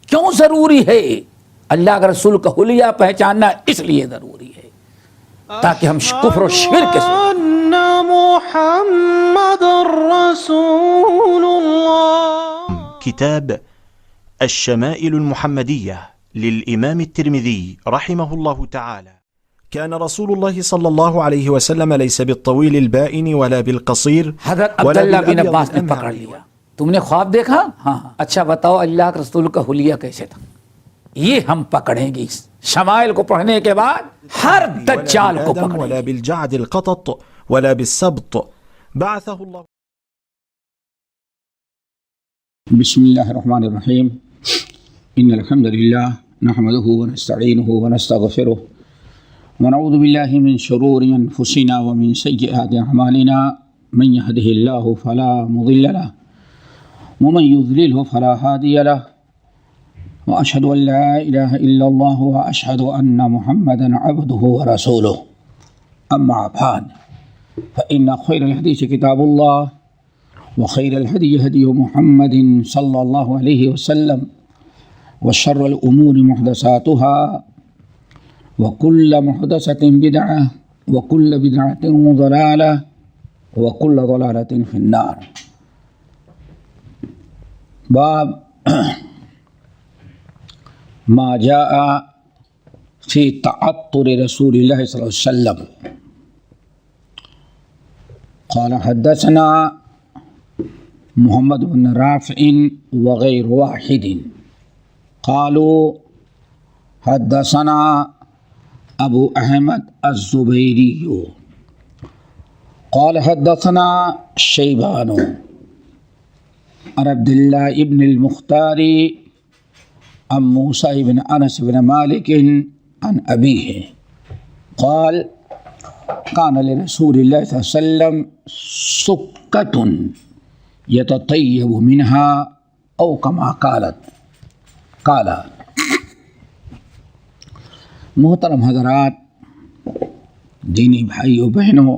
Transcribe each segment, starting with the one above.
کیوں ضروری ہے؟ اللہ کے رسول کا حلیہ پہچاننا اس لیے ضروری ہے تاکہ ہم کفر و شرک سے محمد رسول الله. كتاب الشمائل المحمدية للإمام الترمذي رحمه الله تعالى. كان رسول الله صلى الله عليه وسلم ليس بالطويل البائن ولا بالقصير حضرت عبداللہ بن عباس نے پکڑ لیا. تم نے خواب دیکھا؟ ہاں. اچھا بتاؤ اللہ کے رسول کا حلیہ کیسے تھا؟ یہ ہم پکڑیں گے شمائل کو پڑھنے کے بعد ہر دجال کو پکڑیں ولا گے. بالجعد القطط ولا بالسبط بعثه الله. بسم الله الرحمن الرحيم. إن الحمد لله نحمده ونستعينه ونستغفره ونعوذ بالله من شرور أنفسنا ومن سيئات أعمالنا. من يهده الله فلا مضل له ومن يضلله فلا هادي له وأشهد أن لا إله إلا الله وأشهد أن محمدا عبده ورسوله. أما بعد فإن خير الحديث كتاب الله وخير الهدي هدي محمد صلى الله عليه وسلم وشر الأمور محدثاتها وكل محدثة بدعة وكل بدعة ضلالة وكل ضلالة في النار. باب ما جاء في تعطر رسول الله صلى الله عليه وسلم. قال حدثنا محمد بن رافع وغير واحد قالوا حدثنا أبو أحمد الزبيري قال حدثنا شيبان عن عبد الله بن المختار عن موسى بن أنس بن مالك عن أبيه قال كان لرسول الله صلى الله عليه وسلم سكة يتطيب منها أو كما قال. محترم حضرات، دینی بھائیوں بہنوں،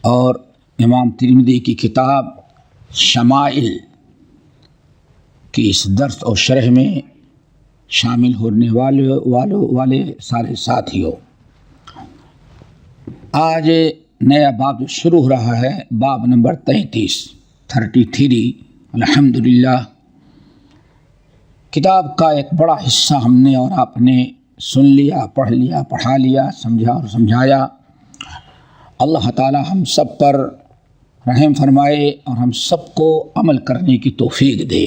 اور امام ترمذی کی کتاب شمائل کی اس درس اور شرح میں شامل ہونے والے سارے ساتھیوں، آج نیا باب جو شروع ہو رہا ہے، باب نمبر 33 الحمدللہ. کتاب کا ایک بڑا حصہ ہم نے اور آپ نے سن لیا، پڑھ لیا، پڑھا لیا، سمجھا اور سمجھایا. اللہ تعالی ہم سب پر رحم فرمائے اور ہم سب کو عمل کرنے کی توفیق دے.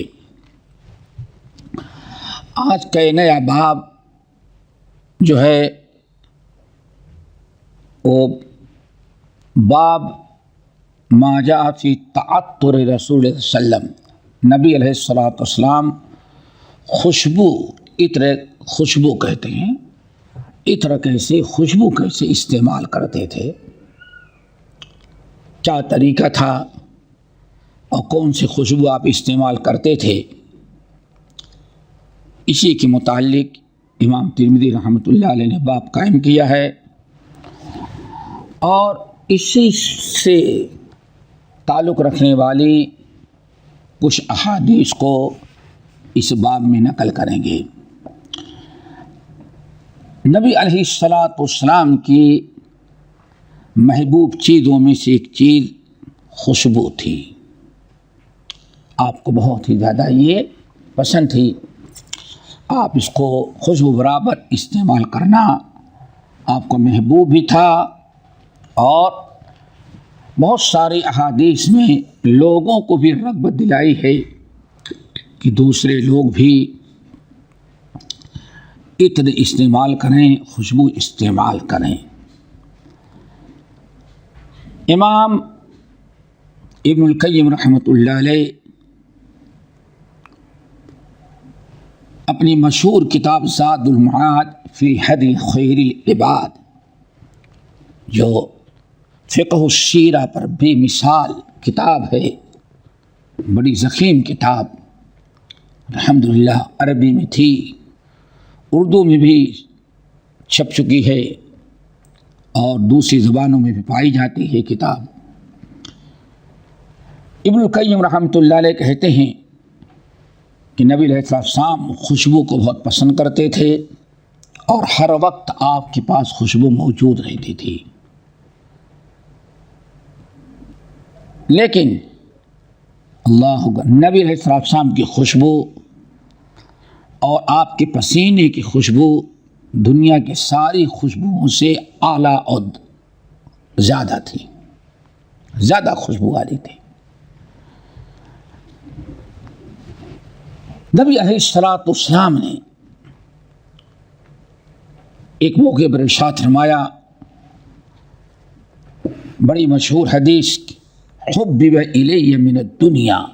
آج کا نیا باب جو ہے وہ باب ما جاء فی تعطر رسول اللہ صلی اللہ علیہ وسلم. نبی علیہ الصلوۃ والسلام خوشبو، عطر، خوشبو کہتے ہیں، عطر کیسے، خوشبو کیسے استعمال کرتے تھے، کیا طریقہ تھا اور کون سی خوشبو آپ استعمال کرتے تھے، اسی کے متعلق امام ترمذی رحمۃ اللہ علیہ نے باب قائم کیا ہے، اور اسی سے تعلق رکھنے والی کچھ احادیث کو اس باب میں نقل کریں گے. نبی علیہ الصلاۃ والسلام کی محبوب چیزوں میں سے ایک چیز خوشبو تھی. آپ کو بہت ہی زیادہ یہ پسند تھی، آپ اس کو خوشبو برابر استعمال کرنا آپ کو محبوب بھی تھا، اور بہت ساری احادیث میں لوگوں کو بھی رغبت دلائی ہے کہ دوسرے لوگ بھی عطر استعمال کریں، خوشبو استعمال کریں. امام ابن القیم رحمۃ اللہ علیہ اپنی مشہور کتاب زاد المعاد فی ہدی خیر العباد، جو فقہ السیرہ پر بے مثال کتاب ہے، بڑی ضخیم کتاب، الحمدللہ عربی میں تھی، اردو میں بھی چھپ چکی ہے اور دوسری زبانوں میں بھی پائی جاتی ہے کتاب. ابن القیم رحمۃ اللہ علیہ کہتے ہیں کہ نبی علیہ السلام خوشبو کو بہت پسند کرتے تھے اور ہر وقت آپ کے پاس خوشبو موجود رہتی تھی. لیکن اللہ اکبر، نبی علیہ السلام کی خوشبو اور آپ کے پسینے کی خوشبو دنیا کی ساری خوشبوؤں سے اعلیٰ اور زیادہ تھی، زیادہ خوشبو والی تھی. نبی علیہ السلام نے ایک موقع پر ارشاد فرمایا، بڑی مشہور حدیث، حبب الی من الدنیا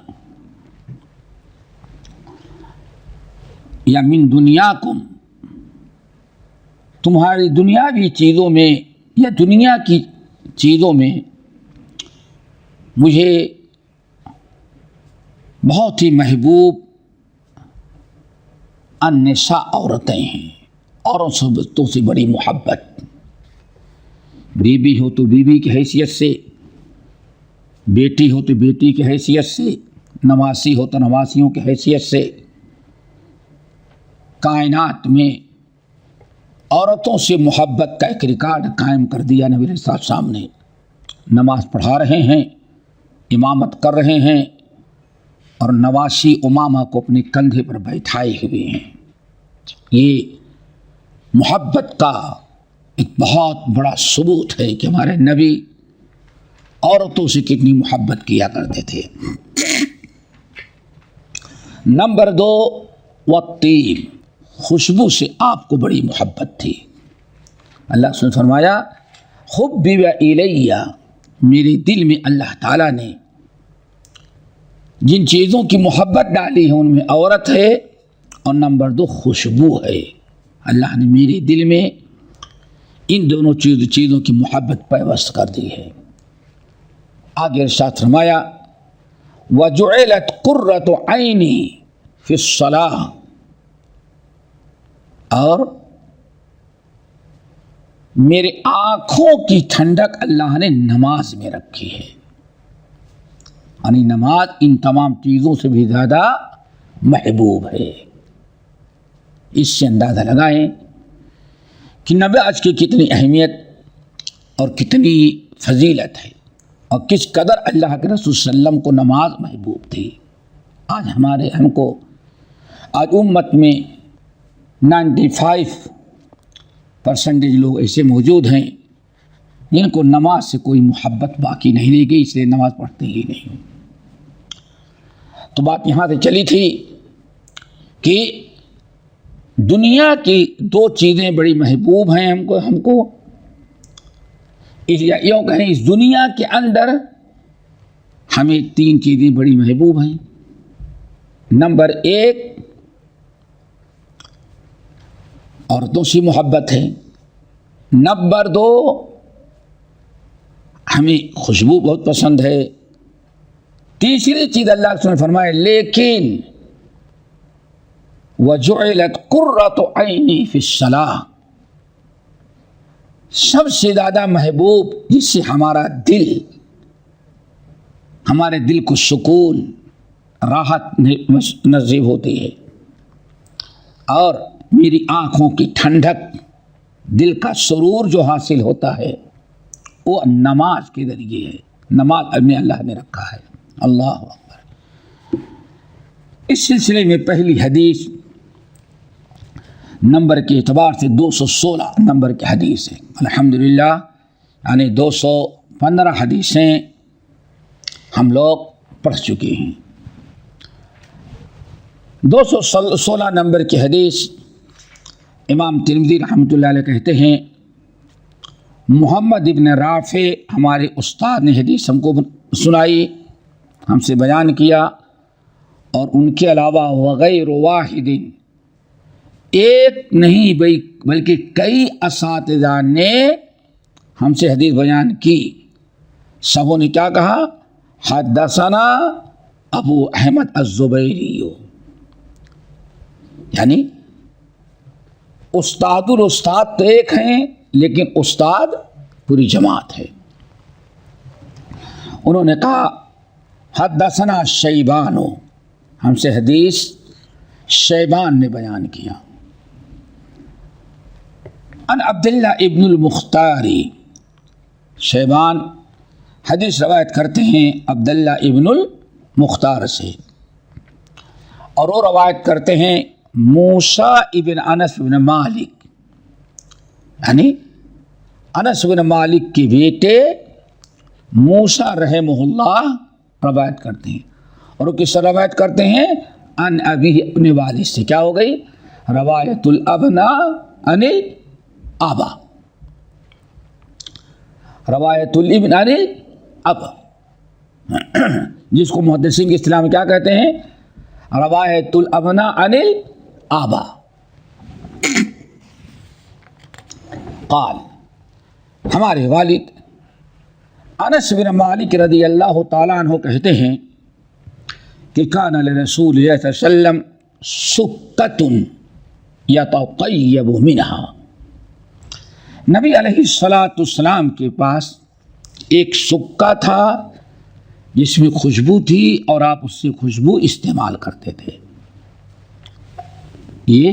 یا من دنیاکم، تمہاری دنیاوی چیزوں میں یا دنیا کی چیزوں میں مجھے بہت ہی محبوب النساء عورتیں ہیں، عورتوں سے بڑی محبت، بیوی ہو تو بیوی کی حیثیت سے، بیٹی ہو تو بیٹی کی حیثیت سے، نواسی ہو تو نواسیوں کی حیثیت سے. کائنات میں عورتوں سے محبت کا ایک ریکارڈ قائم کر دیا نبی علیہ السلام نے. نماز پڑھا رہے ہیں، امامت کر رہے ہیں اور نواسی امامہ کو اپنے کندھے پر بیٹھائے ہوئے ہیں. یہ محبت کا ایک بہت بڑا ثبوت ہے کہ ہمارے نبی عورتوں سے کتنی محبت کیا کرتے تھے. نمبر 2، والطیب، خوشبو سے آپ کو بڑی محبت تھی. اللہ نے فرمایا، حبب الی، میرے دل میں اللہ تعالیٰ نے جن چیزوں کی محبت ڈالی ہے ان میں عورت ہے اور نمبر 2 خوشبو ہے. اللہ نے میرے دل میں ان دونوں چیزوں کی محبت پیوست کر دی ہے. آگے ارشاد فرمایا، وجعلت قرۃ عینی فی الصلاۃ، اور میرے آنکھوں کی ٹھنڈک اللہ نے نماز میں رکھی ہے. یعنی نماز ان تمام چیزوں سے بھی زیادہ محبوب ہے. اس سے اندازہ لگائیں کہ نماز کی کتنی اہمیت اور کتنی فضیلت ہے اور کس قدر اللہ کے رسول صلی اللہ علیہ وسلم کو نماز محبوب تھی. آج ہم کو امت میں 95% لوگ ایسے موجود ہیں جن کو نماز سے کوئی محبت باقی نہیں رہ گئی، اس لیے نماز پڑھتے ہی نہیں. تو بات یہاں سے چلی تھی کہ دنیا کی 2 چیزیں بڑی محبوب ہیں ہم کو یوں کہیں اس دنیا کے اندر ہمیں 3 چیزیں بڑی محبوب ہیں. نمبر 1، عورتوں سے محبت ہے. نمبر 2، ہمیں خوشبو بہت پسند ہے. تیسری چیز اللہ نے فرمایا، لیکن وجعلت قرۃ عینی فی الصلاۃ، سب سے زیادہ محبوب جس سے ہمارے دل کو سکون، راحت نصیب ہوتی ہے اور میری آنکھوں کی ٹھنڈک، دل کا سرور جو حاصل ہوتا ہے وہ نماز کے ذریعے ہے. نماز میں اللہ نے رکھا ہے. اللہ اکبر. اس سلسلے میں پہلی حدیث نمبر کے اعتبار سے 216 نمبر کی حدیث ہے. الحمدللہ، یعنی 215 حدیثیں ہم لوگ پڑھ چکے ہیں. 216 نمبر کی حدیث امام ترمذی رحمۃ اللہ علیہ کہتے ہیں، محمد ابن رافع ہمارے استاد نے حدیث ہم کو سنائی، ہم سے بیان کیا، اور ان کے علاوہ وغیر واحد، ایک نہیں بلکہ کئی اساتذہ نے ہم سے حدیث بیان کی. سبوں نے کیا کہا؟ حدثنا ابو احمد الزبیری، یعنی استاد تو ایک ہیں لیکن استاد پوری جماعت ہے. انہوں نے کہا حدثنا شیبان، ہم سے حدیث شیبان نے بیان کیا ان عبداللہ ابن المختاری، شیبان حدیث روایت کرتے ہیں عبداللہ ابن المختار سے، اور وہ روایت کرتے ہیں موسیٰ ابن انس بن مالک، یعنی انس بن مالک کے بیٹے موسیٰ رحمہ اللہ روایت کرتے ہیں، اور وہ کس سے روایت کرتے ہیں؟ ان ابی، اپنے والد سے۔ کیا ہو گئی؟ روایت الابناء عن الآبا، روایت الابن عن الاب، جس کو محدثین کی اصطلاح میں کیا کہتے ہیں؟ روایت الابناء عن الآبا۔ قال، ہمارے والد انس بن مالک رضی اللہ تعالیٰ عنہ کہتے ہیں کہ کان لرسول اللہ صلی اللہ علیہ وسلم سکۃ یتطیب منہا، نبی علیہ السلام کے پاس ایک سکہ تھا جس میں خوشبو تھی، اور آپ اس سے خوشبو استعمال کرتے تھے۔ یہ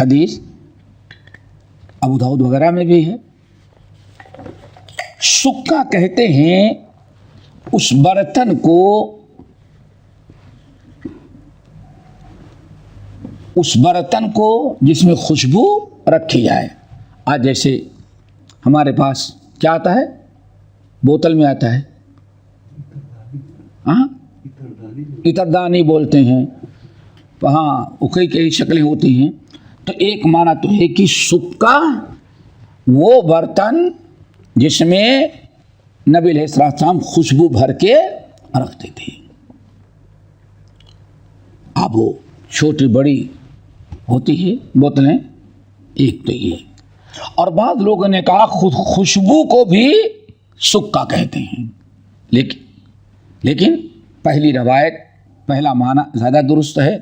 حدیث ابو داؤد وغیرہ میں بھی ہے۔ سکہ کہتے ہیں اس برتن کو جس میں خوشبو رکھی جائے۔ آج جیسے ہمارے پاس کیا آتا ہے؟ بوتل میں آتا ہے، ہاں عطردانی بولتے ہیں، ہاں کئی شکلیں ہوتی ہیں۔ تو ایک معنی تو ہے کہ سکہ وہ برتن جس میں نبی علیہ السلام خوشبو بھر کے رکھتے تھے۔ اب وہ چھوٹی بڑی ہوتی ہے بوتلیں، ایک تو یہ، اور بعض لوگوں نے کہا خوشبو کو بھی سکہ کہتے ہیں، لیکن پہلی روایت، پہلا معنی زیادہ درست ہے،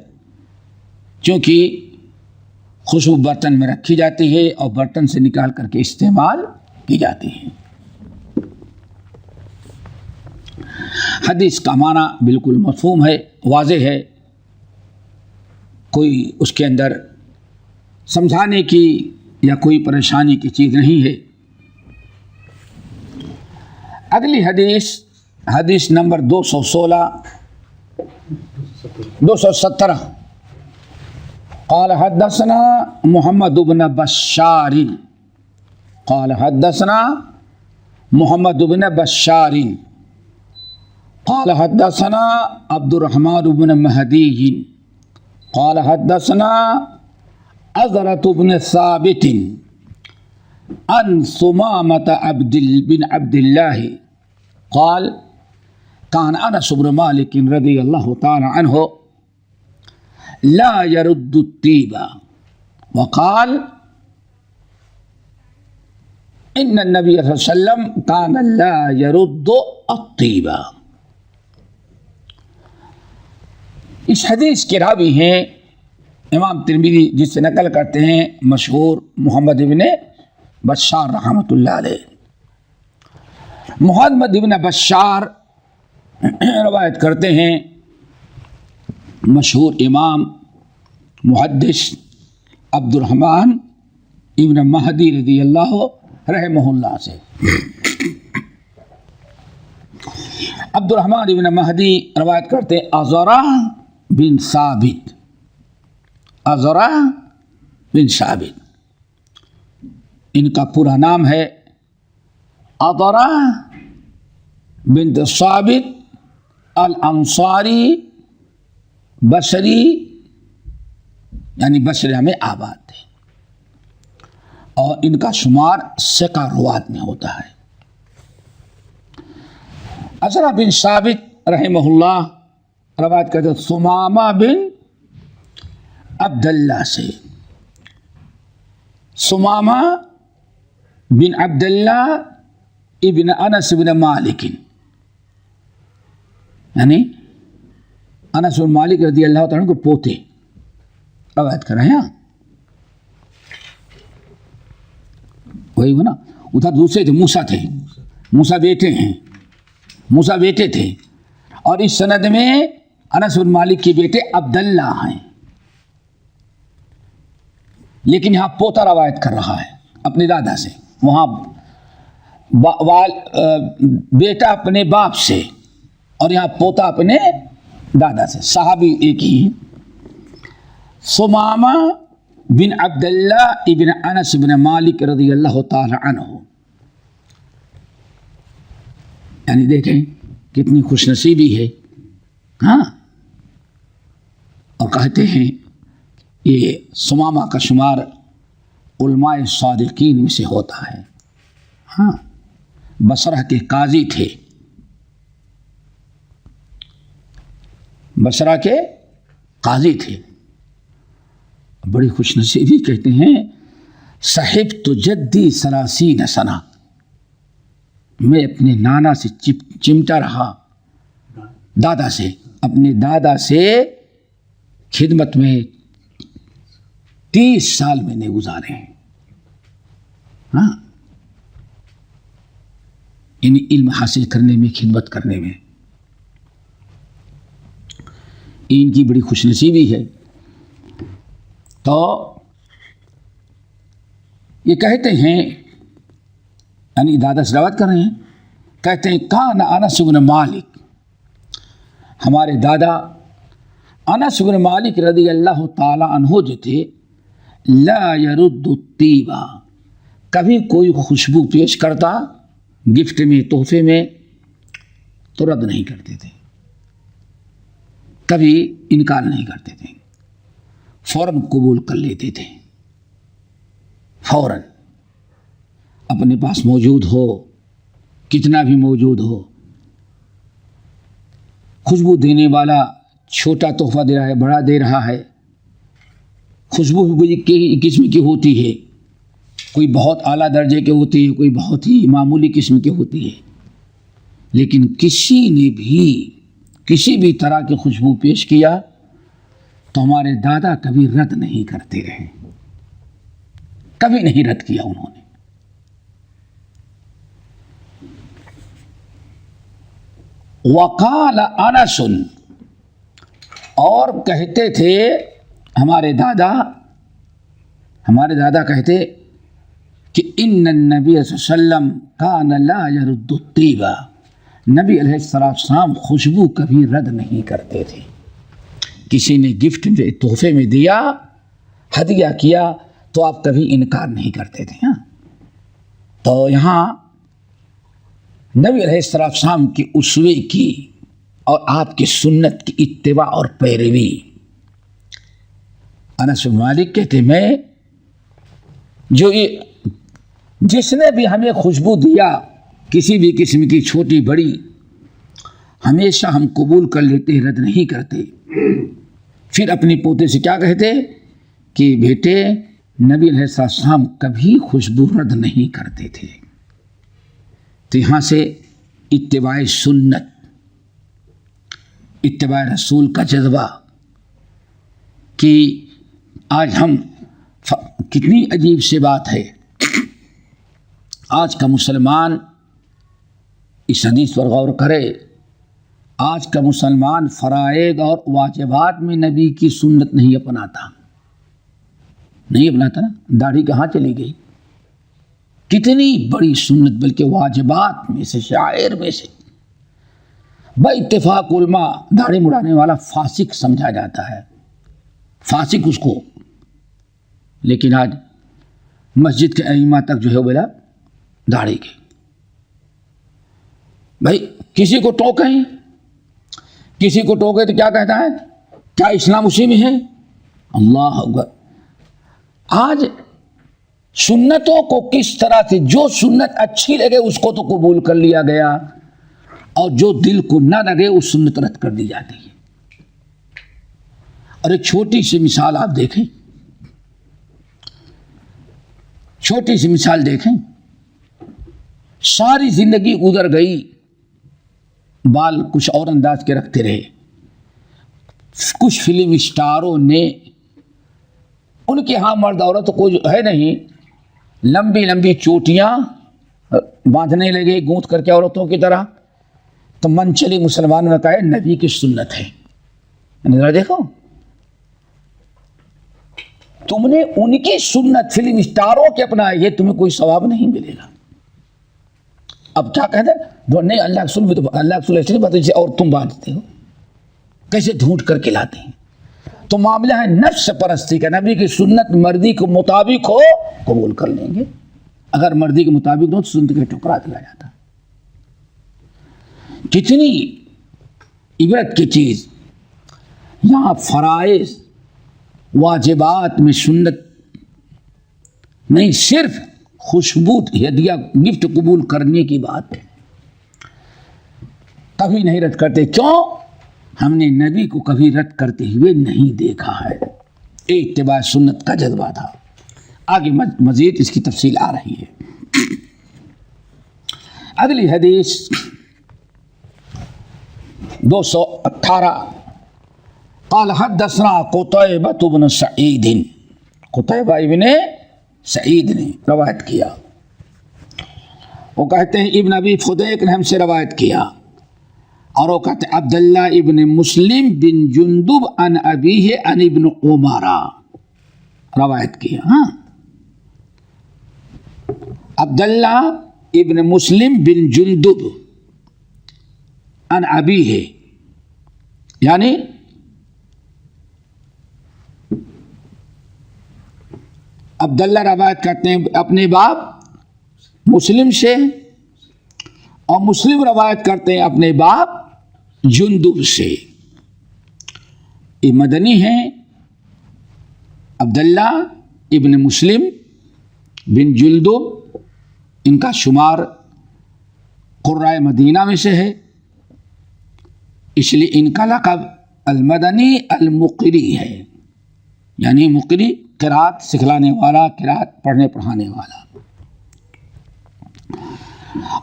چونکہ خوشبو برتن میں رکھی جاتی ہے اور برتن سے نکال کر کے استعمال کی جاتی ہے۔ حدیث کا معنی بالکل مفہوم ہے، واضح ہے، کوئی اس کے اندر سمجھانے کی یا کوئی پریشانی کی چیز نہیں ہے۔ اگلی حدیث نمبر 217 قال حدثنا محمد بن بشار، قال حدثنا محمد بن بشار قال حدثنا عبد الرحمن بن مہدی قال حدثنا عزرة بن ثابت عن ثمامة بن عبد الله قال كان أنس بن مالك رضي الله تعالى عنه لا يرد الطيب وقال ان النبي صلى الله عليه وسلم كان لا يرد الطيب۔ اس حدیث کے راوی ہیں امام ترمذی، جس سے نقل کرتے ہیں مشہور محمد ابن بشار رحمۃ اللہ علیہ۔ محمد ابن بشار روایت کرتے ہیں مشہور امام محدث عبد الرحمن ابن مہدی رضی اللہ رحمہ اللہ سے۔ عبد الرحمن ابن مہدی روایت کرتے عزرہ بن ثابت، عزرہ بن ثابت، ان کا پورا نام ہے عزرہ بنت ثابت الانصاری بصری، یعنی بصرہ میں آباد تھے، اور ان کا شمار ثقہ روات میں ہوتا ہے۔ عزرہ بن ثابت رحمہ اللہ روایت کرتے ثمامہ بن عبداللہ سے، ثمامہ بن عبداللہ ابن انس بن مالک، یعنی انس بن مالک رضی اللہ تعالیٰ کو پوتے روایت کر رہے ہیں۔ وہی ہو نا، ادھر دوسرے تھے، موسیٰ تھے، موسیٰ بیٹے ہیں، موسیٰ بیٹے تھے، اور اس سند میں انس بن مالک کے بیٹے عبداللہ ہیں، لیکن یہاں پوتا روایت کر رہا ہے اپنے دادا سے، وہاں بیٹا اپنے باپ سے اور یہاں پوتا اپنے دادا سے، صحابی ایک ہی ہیں۔ ثمامہ بن عبداللہ ابن انس بن مالک رضی اللہ تعالی عنہ، یعنی دیکھیں کتنی خوش نصیبی ہے، ہاں، اور کہتے ہیں یہ ثمامہ کا شمار علماء صادقین میں سے ہوتا ہے، ہاں، بصرہ کے قاضی تھے، بصرہ کے قاضی تھے، بڑی خوش نصیبی، کہتے ہیں صحبت جدی 30 سنہ، میں اپنے نانا سے چمٹا رہا، دادا سے، اپنے دادا سے خدمت میں 30 سال میں نے گزارے ہیں، ہاں، یعنی علم حاصل کرنے میں، خدمت کرنے میں ان کی بڑی خوش نصیبی ہے۔ تو یہ کہتے ہیں، یعنی دادا سے روایت کر رہے ہیں، کہتے ہیں کان انس بن مالک، ہمارے دادا انس بن مالک رضی اللہ تعالی عنہ جو تھے، لا يرد الطیبہ، کبھی کوئی خوشبو پیش کرتا گفٹ میں، تحفے میں، تو رد نہیں کرتے تھے، کبھی انکار نہیں کرتے تھے، فوراً قبول کر لیتے تھے، فوراً، اپنے پاس موجود ہو، کتنا بھی موجود ہو، خوشبو دینے والا چھوٹا تحفہ دے رہا ہے، بڑا دے رہا ہے، خوشبو بھی کئی قسم کی ہوتی ہے، کوئی بہت اعلیٰ درجے کے ہوتی ہے، کوئی بہت ہی معمولی قسم کی ہوتی ہے، لیکن کسی نے بھی کسی بھی طرح کی خوشبو پیش کیا تو ہمارے دادا کبھی رد نہیں کرتے رہے، کبھی نہیں رد کیا انہوں نے۔ وقال انس، اور کہتے تھے ہمارے دادا کہتے کہ ان النبی صلی اللہ علیہ وسلم کان لا يرد الطیبہ، نبی علیہ السلام خوشبو کبھی رد نہیں کرتے تھے، کسی نے گفٹ میں، تحفے میں دیا، ہدیہ کیا تو آپ کبھی انکار نہیں کرتے تھے، ہاں۔ تو یہاں نبی علیہ السلام کی اسوے کی اور آپ کی سنت کی اتباع اور پیروی، انس بن مالک کہتے میں جس نے بھی ہمیں خوشبو دیا کسی بھی قسم کی، چھوٹی بڑی، ہمیشہ ہم قبول کر لیتے، رد نہیں کرتے۔ پھر اپنے پوتے سے کیا کہتے کہ بیٹے نبی علیہ السلام کبھی خوشبو رد نہیں کرتے تھے۔ تو یہاں سے اتباع سنت، اتباع رسول کا جذبہ، کہ آج ہم کتنی عجیب سی بات ہے، آج کا مسلمان اس حدیث پر غور کرے، آج کا مسلمان فرائض اور واجبات میں نبی کی سنت نہیں اپناتا نا، داڑھی کہاں چلی گئی، کتنی بڑی سنت، بلکہ واجبات میں سے، شعائر میں سے، بے اتفاق علماء داڑھی مڑانے والا فاسق سمجھا جاتا ہے، فاسق اس کو، لیکن آج مسجد کے ائمہ تک جو ہے بلا داڑھی کے، بھائی کسی کو ٹوکیں تو کیا کہتا ہے، کیا اسلام اسی میں ہے؟ اللہ اکبر۔ آج سنتوں کو کس طرح سے، جو سنت اچھی لگے اس کو تو قبول کر لیا گیا، اور جو دل کو نہ لگے اس سنت رد کر دی جاتی ہے۔ اور ایک چھوٹی سی مثال آپ دیکھیں، چھوٹی سی مثال دیکھیں، ساری زندگی گزر گئی، بال کچھ اور انداز کے رکھتے رہے، کچھ فلم اسٹاروں نے، ان کے ہاں مرد عورت کوئی ہے نہیں، لمبی لمبی چوٹیاں باندھنے لگے گونت کر کے عورتوں کی طرح، تو من چلی مسلمانوں نے کہا نبی کی سنت ہے، ذرا دیکھو، تم نے ان کی سنت فلم اسٹاروں کے اپنائی ہے، تمہیں کوئی ثواب نہیں ملے گا۔ اب کیا کہتے ہیں؟ نہیں، اللہ کے رسول تو اللہ کے رسول ایسے نہیں بتاتے اور تم بانٹتے ہو، کیسے ڈھونڈ کر کے لاتے ہیں؟ تو معاملہ ہے نفس پرستی کا۔ نبی کی سنت مرضی کے مطابق ہو قبول کر لیں گے، اگر مرضی کے مطابق ہو تو سنت کے ٹکرا دیا جاتا۔ کتنی عبرت کی چیز! یہاں فرائض واجبات میں سنت نہیں، صرف خوشبو ہدیہ گفٹ قبول کرنے کی بات ہے، کبھی نہیں رد کرتے۔ کیوں؟ ہم نے نبی کو کبھی رد کرتے ہوئے نہیں دیکھا ہے، اتباع سنت کا جذبہ تھا۔ آگے مزید اس کی تفصیل آ رہی ہے۔ اگلی حدیث 218، قال حدثنا قتيبة بن سعيد، قتيبہ ابن سعید نے روایت کیا، وہ کہتے ہیں ابن ابی فدیک نے ہم سے روایت کیا، اور وہ کہتے ہیں عبداللہ ابن مسلم بن جندب عن ابیہ عن ابن عمر روایت کیا۔ ہاں، عبداللہ ابن مسلم بن جندب عن ابیہ، یعنی عبداللہ روایت کرتے ہیں اپنے باپ مسلم سے، اور مسلم روایت کرتے ہیں اپنے باپ جندب سے۔ یہ مدنی ہیں، عبداللہ ابن مسلم بن جندب، ان کا شمار قرائے مدینہ میں سے ہے، اس لیے ان کا لقب المدنی المقری ہے، یعنی مقری قرات سکھلانے والا، قرات پڑھنے پڑھانے والا۔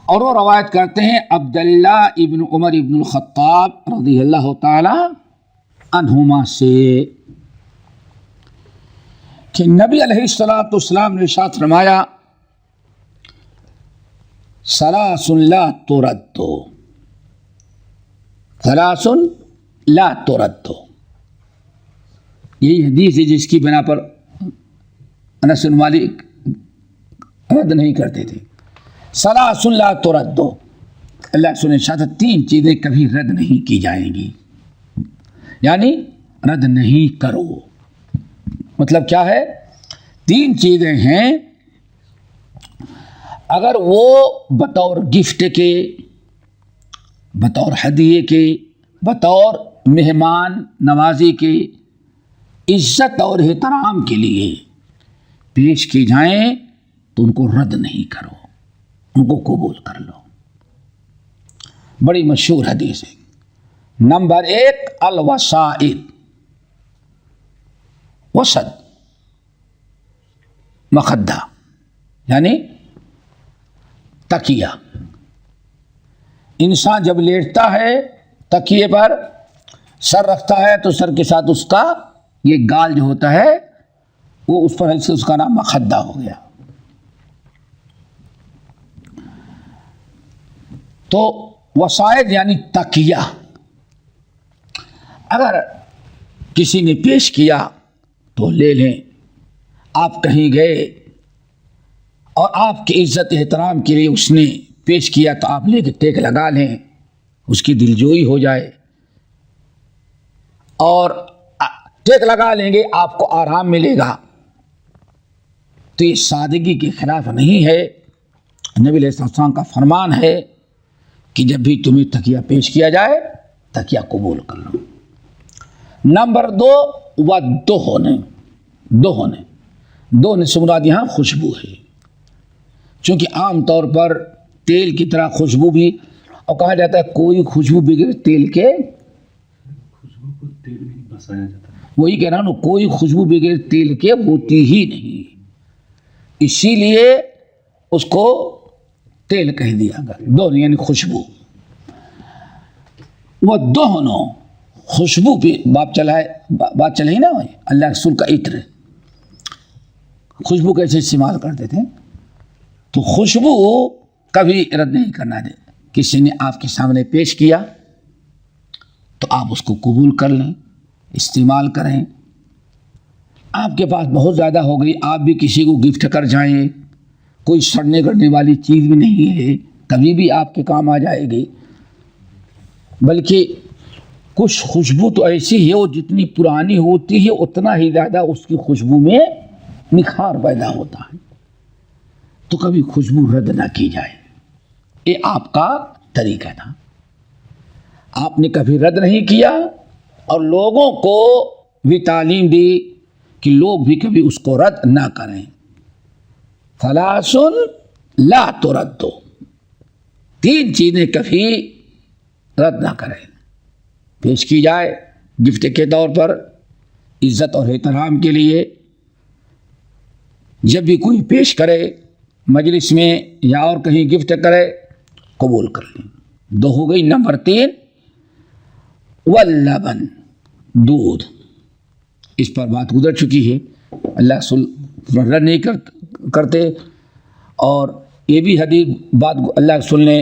اور وہ روایت کرتے ہیں عبداللہ ابن عمر ابن الخطاب رضی اللہ تعالی عنہما سے کہ نبی علیہ الصلوۃ والسلام نے ارشاد فرمایا ثلاث لا ترد، ثلاث لا ترد، یہی حدیث ہے جس کی بنا پر انس بن مالک رد نہیں کرتے تھے۔ ثلاث لا ترد، اللہ سنے شاہد تین چیزیں کبھی رد نہیں کی جائیں گی، یعنی رد نہیں کرو۔ مطلب کیا ہے؟ تین چیزیں ہیں، اگر وہ بطور گفٹ کے، بطور ہدیے کے، بطور مہمان نوازی کے، عزت اور احترام کے لیے پیش کی جائیں تو ان کو رد نہیں کرو، ان کو قبول کر لو۔ بڑی مشہور حدیث ہے۔ نمبر 1 الوسائد، وسد مخدہ یعنی تکیہ۔ انسان جب لیٹتا ہے تکیے پر سر رکھتا ہے تو سر کے ساتھ اس کا یہ گال جو ہوتا ہے وہ اس پر سے اس کا نام مخدہ ہو گیا۔ تو وسائد یعنی تکیہ، اگر کسی نے پیش کیا تو لے لیں۔ آپ کہیں گئے اور آپ کی عزت احترام کے لیے اس نے پیش کیا تو آپ لے کے ٹیک لگا لیں، اس کی دلجوئی ہو جائے، اور ٹیک لگا لیں گے، آپ کو آرام ملے گا۔ تو یہ سادگی کے خلاف نہیں ہے۔ نبی علیہ السلام کا فرمان ہے کہ جب بھی تمہیں تکیہ پیش کیا جائے تکیہ قبول کر لو۔ نمبر 2 ودہن، دہن سے مراد یہاں خوشبو ہے، چونکہ عام طور پر تیل کی طرح خوشبو بھی، اور کہا جاتا ہے کوئی خوشبو بغیر تیل کے، خوشبو کو تیل میں بسایا جاتا ہے، وہی کہہ رہا ہوں، کوئی خوشبو بغیر تیل کے ہوتی ہی نہیں، اسی لیے اس کو تیل کہہ دیا گیا، دہن یعنی خوشبو۔ وہ دہنو، خوشبو پہ بات چلائی نا، اللہ رسول کا عطر، خوشبو کیسے استعمال کرتے تھے، تو خوشبو کبھی رد نہیں کرنا دے۔ کسی نے آپ کے سامنے پیش کیا تو آپ اس کو قبول کر لیں، استعمال کریں۔ آپ کے پاس بہت زیادہ ہو گئی، آپ بھی کسی کو گفٹ کر جائیں، کوئی سڑنے گڑنے والی چیز بھی نہیں ہے، کبھی بھی آپ کے کام آ جائے گی، بلکہ کچھ خوشبو تو ایسی ہے وہ جتنی پرانی ہوتی ہے اتنا ہی زیادہ اس کی خوشبو میں نکھار پیدا ہوتا ہے، تو کبھی خوشبو رد نہ کی جائے، یہ آپ کا طریقہ تھا، آپ نے کبھی رد نہیں کیا اور لوگوں کو بھی تعلیم دی کہ لوگ بھی کبھی اس کو رد نہ کریں۔ ثلاث لا ترد، 3 چیزیں کبھی رد نہ کریں، پیش کی جائے گفٹ کے طور پر، عزت اور احترام کے لیے، جب بھی کوئی پیش کرے مجلس میں یا اور کہیں گفٹ کرے قبول کر لیں۔ 2 ہو گئی۔ نمبر 3 واللبن، دودھ، اس پر بات گزر چکی ہے، اللہ رد نہیں کرتے، اور یہ بھی حدیث بات اللہ کے رسول نے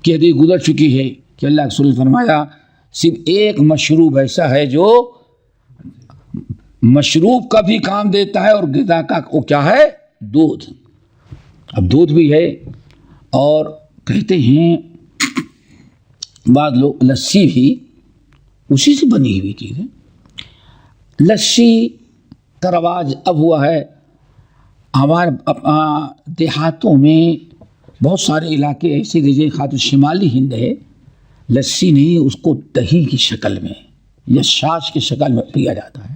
کی حدیث گزر چکی ہے کہ اللہ کے رسول نے فرمایا صرف ایک مشروب ایسا ہے جو مشروب کا بھی کام دیتا ہے اور غذا کا، وہ کیا ہے؟ دودھ۔ اب دودھ بھی ہے، اور کہتے ہیں بعض لوگ لسی بھی اسی سے بنی ہوئی چیز ہے، لسی کا رواج اب ہوا ہے ہمارے دیہاتوں میں، بہت سارے علاقے ایسے جیسے خاطر شمالی ہند ہے، لسی نہیں، اس کو دہی کی شکل میں یا چھاچھ کی شکل میں پیا جاتا ہے،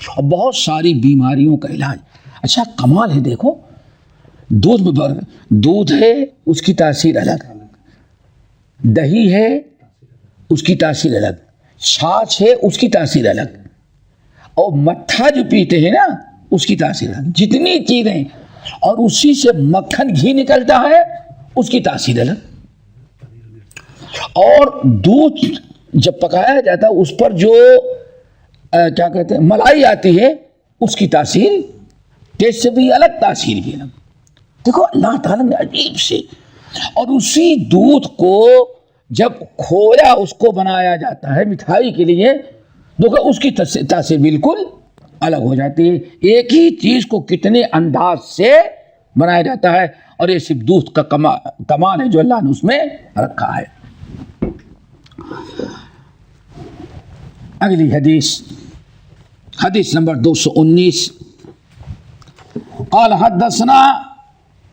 اور بہت ساری بیماریوں کا علاج۔ اچھا کمال ہے، دیکھو دودھ میں دودھ ہے اس کی تاثیر الگ، دہی ہے اس کی تاثیر الگ، چھاچھ ہے اس کی تاثیر الگ، اور مٹھا جو پیتے ہیں نا اس کی تاثیر الگ، جتنی چیزیں، اور اسی سے مکھن گھی نکلتا ہے اس کی تاثیر الگ، اور دودھ جب پکایا جاتا ہے اس پر جو کیا کہتے ہیں ملائی آتی ہے اس کی تاثیر، ٹیسٹ سے بھی الگ، تاثیر بھی الگ۔ دیکھو اللہ تعالیٰ نے عجیب سے، اور اسی دودھ کو جب کھویا اس کو بنایا جاتا ہے مٹھائی کے لیے، دیکھو اس کی تاثیر بالکل الگ ہو جاتی ہے، ایک ہی چیز کو کتنے انداز سے بنایا جاتا ہے، اور یہ صرف دودھ کا کمال ہے جو اللہ نے اس میں رکھا ہے۔ اگلی حدیث نمبر 219، قال حدثنا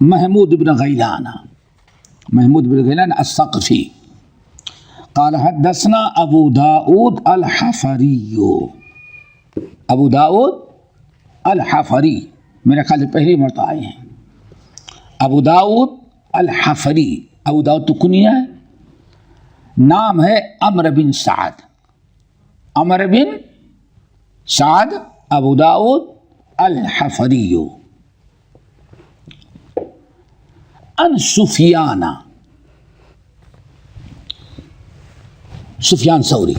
محمود بن غیلان الثقفی قال حدثنا ابو داود الحفری، میرے خیال سے پہلی مرتبہ آئے ہیں، ابو داود الحفری، ابو داود تو کنیہ ہے، نام ہے عمرو بن سعد، ابو داود الحفری، ان سفیان ثوری،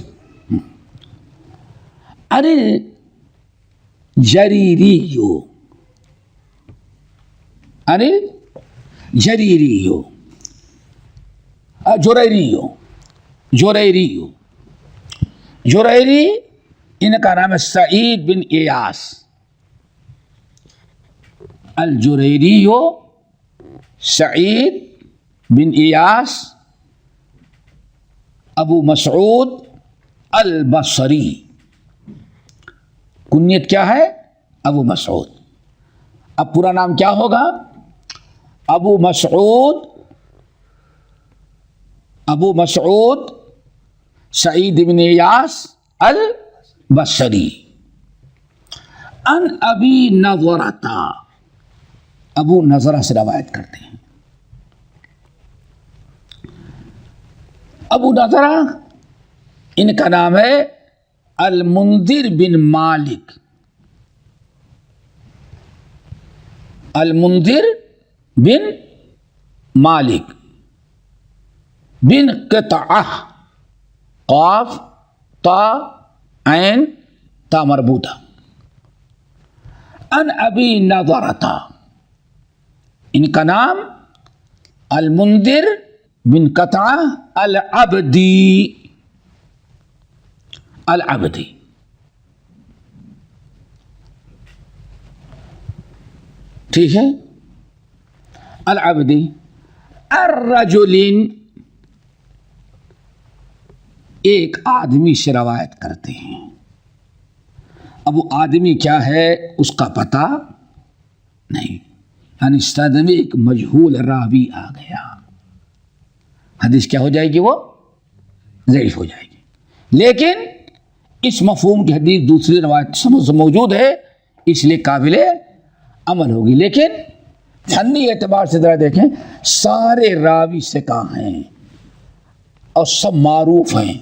جریری، ان کا نام ہے سعید بن ایاس، الجریری سعید بن ایاس ابو مسعود البصری، کنیت کیا ہے؟ ابو مسعود۔ اب پورا نام کیا ہوگا؟ ابو مسعود سعید بن ایاس البصری، ان ابی نضرہ، ابو نضرہ سے روایت کرتے ہیں۔ ابو نضرہ ان کا نام ہے المنذر بن مالک، بن قطعہ، قاف تا عین تا مربوطہ، ان ابی نضرہ، ان کا نام المنذر بن قطعہ العبدی، ٹھیک ہے. العبد الرجل، ایک آدمی سے روایت کرتے ہیں. اب وہ آدمی کیا ہے اس کا پتہ نہیں، یعنی سند میں ایک مجہول راوی آ گیا، حدیث کیا ہو جائے گی؟ وہ ضعیف ہو جائے گی. لیکن اس مفہوم کی حدیث دوسری روایت سے موجود ہے، اس لیے قابل عمل ہوگی. لیکن فنی اعتبار سے ذرا دیکھیں، سارے راوی ثقہ ہیں اور سب معروف ہیں،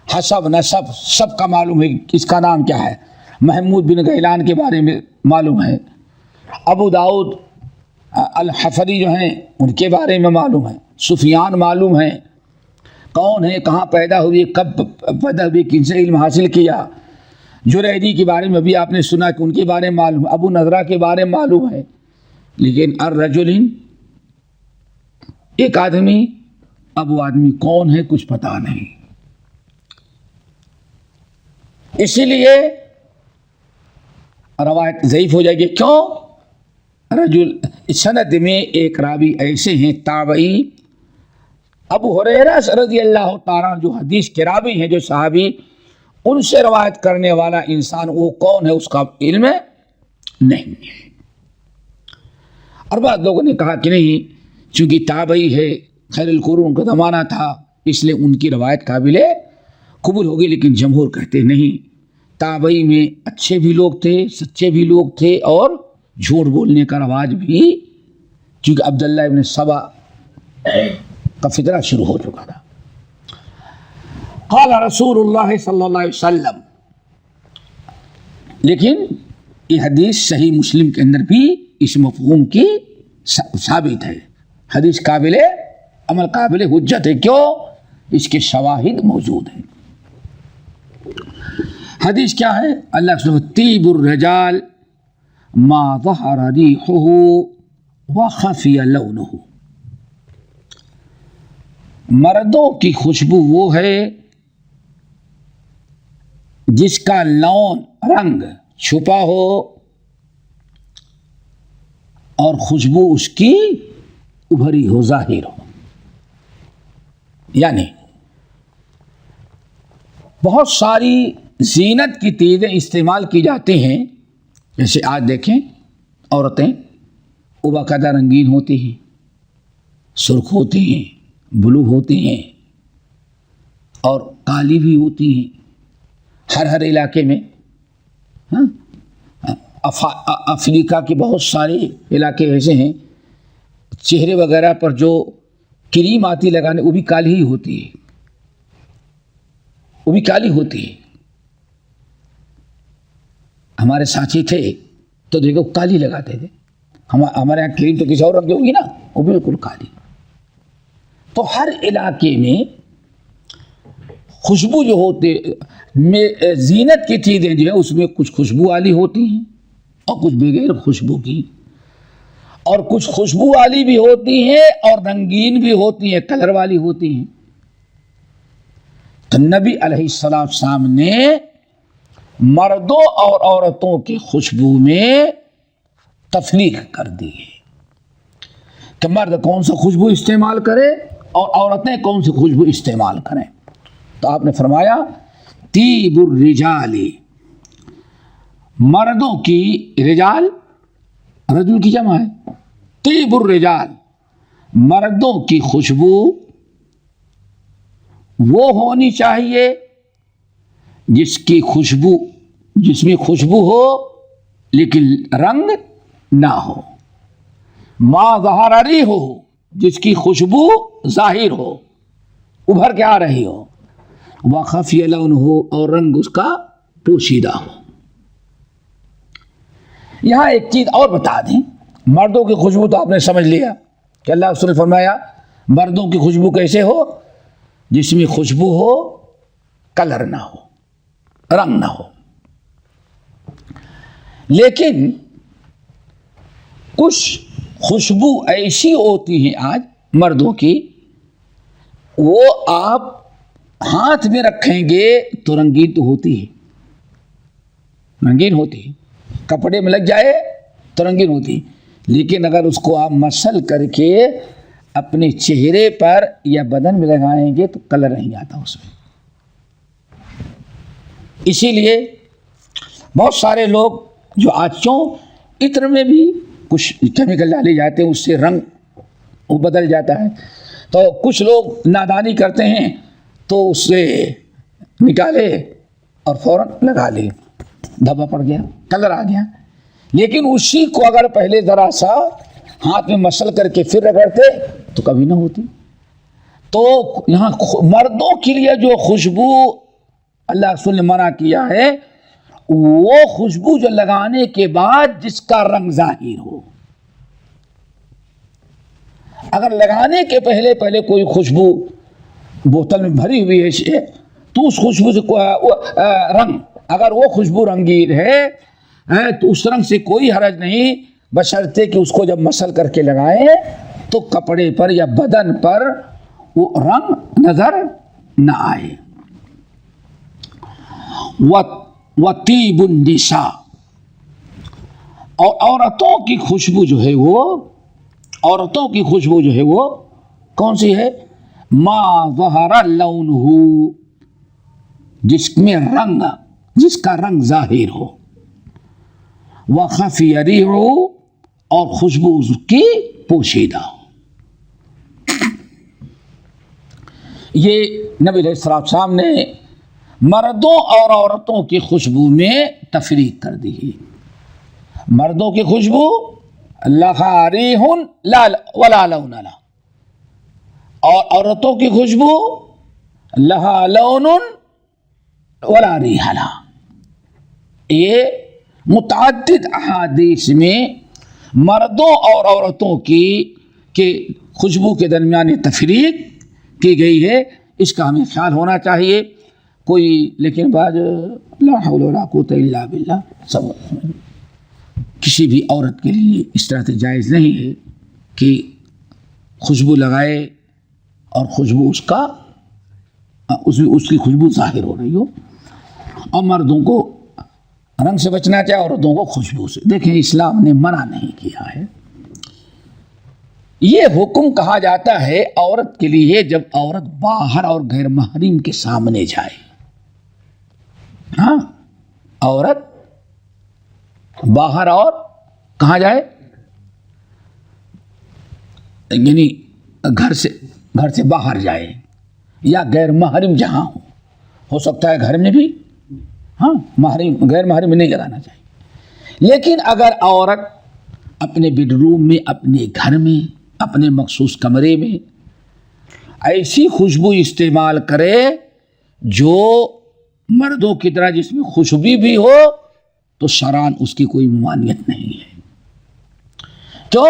حسب نسب سب کا معلوم ہے اس کا نام کیا ہے. محمود بن غیلان کے بارے میں معلوم ہے، ابو داؤد الحفری جو ہیں ان کے بارے میں معلوم ہے، سفیان معلوم ہے کون ہے، کہاں پیدا ہوئی، کب پیدا ہوئی، کن سے علم حاصل کیا. جریری کے بارے میں بھی آپ نے سنا کہ ان کے بارے میں معلوم ہے، ابو نضرہ کے بارے میں معلوم ہے. لیکن الرجل ایک آدمی، اب وہ آدمی کون ہے کچھ پتہ نہیں. اسی لیے روایت ضعیف ہو جائے گی. کیوں؟ رجل سند میں ایک راوی ایسے ہیں تابعی ابو ہریرہ رضی اللہ تعالیٰ جو حدیث کے راوی ہیں، جو صحابی، ان سے روایت کرنے والا انسان وہ کون ہے اس کا علم نہیں ہے. اور بعض لوگوں نے کہا کہ نہیں، چونکہ تابعی ہے، خیر القرون کا زمانہ تھا، اس لیے ان کی روایت قابل قبول ہوگی. لیکن جمہور کہتے نہیں، تابعی میں اچھے بھی لوگ تھے، سچے بھی لوگ تھے، اور جھوٹ بولنے کا رواج بھی، چونکہ عبداللہ ابن سبا کا فتنہ شروع ہو چکا تھا. قال رسول اللہ صلی اللہ علیہ وسلم. لیکن یہ حدیث صحیح مسلم کے اندر بھی اس مفہوم کی ثابت ہے، حدیث قابل عمل، قابل حجت ہے. کیوں؟ اس کے شواہد موجود ہیں. حدیث کیا ہے؟ اللہ کے طیب الرجال ما ظہر ریحہ وخفی لونہ. مردوں کی خوشبو وہ ہے جس کا لون، رنگ چھپا ہو اور خوشبو اس کی ابھری ہو، ظاہر ہو. یعنی بہت ساری زینت کی چیزیں استعمال کی جاتی ہیں، جیسے آج دیکھیں عورتیں باقاعدہ رنگین ہوتی ہیں، سرخ ہوتی ہیں، بلو ہوتی ہیں، اور کالی بھی ہوتی ہیں. ہر علاقے میں، افریقہ کے بہت سارے علاقے ایسے ہیں چہرے وغیرہ پر جو کریم آتی لگانے وہ بھی کالی ہی ہوتی ہے، وہ بھی کالی ہوتی ہے. ہمارے ساتھی تھے تو دیکھو کالی لگاتے تھے، ہمارے یہاں کریم تو کسی اور رنگ کی ہوگی نا، وہ بالکل کالی. تو ہر علاقے میں خوشبو جو ہوتے میں زینت کی چیزیں جو ہے اس میں کچھ خوشبو والی ہوتی ہیں اور کچھ بغیر خوشبو کی، اور کچھ خوشبو والی بھی ہوتی ہیں اور رنگین بھی ہوتی ہیں، کلر والی ہوتی ہیں. تو نبی علیہ السلام نے مردوں اور عورتوں کی خوشبو میں تفریق کر دی ہے کہ مرد کون سا خوشبو استعمال کرے اور عورتیں کون سی خوشبو استعمال کریں. تو آپ نے فرمایا طیب الرجال، مردوں کی، رجال رجل کی جمع ہے، طیب الرجال مردوں کی خوشبو وہ ہونی چاہیے جس میں خوشبو ہو لیکن رنگ نہ ہو. ما ظہر ریحہ ہو، جس کی خوشبو ظاہر ہو، ابھر کے آ رہی ہو. وخفی لونہ ہو، اور رنگ اس کا پوشیدہ ہو. یہاں ایک چیز اور بتا دیں، مردوں کی خوشبو تو آپ نے سمجھ لیا کہ اللہ رسول نے فرمایا مردوں کی خوشبو کیسے ہو؟ جس میں خوشبو ہو، کلر نہ ہو، رنگ نہ ہو. لیکن کچھ خوشبو ایسی ہوتی ہیں آج مردوں کی، وہ آپ ہاتھ میں رکھیں گے تو رنگین تو ہوتی ہے، رنگین ہوتی ہے، کپڑے میں لگ جائے تو رنگین ہوتی. لیکن اگر اس کو آپ مسل کر کے اپنے چہرے پر یا بدن میں لگائیں گے تو کلر نہیں آتا اس میں. اسی لیے بہت سارے لوگ جو آج عطر میں بھی کچھ کیمیکل ڈالے جاتے ہیں، اس سے رنگ وہ بدل جاتا ہے. تو کچھ لوگ نادانی کرتے ہیں تو اس سے نکالے اور فوراً لگا لے، دھبا پڑ گیا، کلر آ گیا. لیکن اسی کو اگر پہلے ذرا سا ہاتھ میں مسل کر کے پھر رگڑتے تو کبھی نہ ہوتی. تو یہاں مردوں کے لیے جو خوشبو اللہ رسول نے منع کیا ہے وہ خوشبو جو لگانے کے بعد جس کا رنگ ظاہر ہو. اگر لگانے کے پہلے کوئی خوشبو بوتل میں بھری ہوئی ہے تو اس خوشبو سے رنگ، اگر وہ خوشبو رنگین ہے تو اس رنگ سے کوئی حرج نہیں، بشرطے کہ اس کو جب مسل کر کے لگائیں تو کپڑے پر یا بدن پر وہ رنگ نظر نہ آئے. وطیب النساء، اور عورتوں کی خوشبو جو ہے وہ کون سی ہے؟ ما ظہر لونہ، جس کا رنگ ظاہر ہو. وخفی ریحہ، اور خوشبو اس کی پوشیدہ ہو. یہ نبی علیہ السلام نے مردوں اور عورتوں کی خوشبو میں تفریق کر دی ہے. مردوں کی خوشبو لہا ریح ولا لون لہا، اور عورتوں کی خوشبو لہا لون ولا ریح لہا. یہ متعدد احادیث میں مردوں اور عورتوں کی خوشبو کے درمیان تفریق کی گئی ہے. اس کا ہمیں خیال ہونا چاہیے. لیکن بعد لا حول ولا قوت الا باللہ، سب کسی بھی عورت کے لیے اس طرح سے جائز نہیں ہے کہ خوشبو لگائے اور خوشبو اس کی خوشبو ظاہر ہو رہی ہو. اور مردوں کو رنگ سے بچنا چاہیے، عورتوں کو خوشبو سے. دیکھیں اسلام نے منع نہیں کیا ہے. یہ حکم کہا جاتا ہے عورت کے لیے جب عورت باہر اور غیر محرم کے سامنے جائے. ہاں، عورت باہر اور کہاں جائے؟ یعنی گھر سے باہر جائے یا غیر محرم جہاں ہو سکتا ہے گھر میں بھی، ہاں غیر محرم میں نہیں جلانا چاہیے. لیکن اگر عورت اپنے بیڈ روم میں، اپنے گھر میں، اپنے مخصوص کمرے میں ایسی خوشبو استعمال کرے جو مردوں کی طرح جس میں خوشبو بھی ہو تو شرعاً اس کی کوئی ممانعت نہیں ہے. تو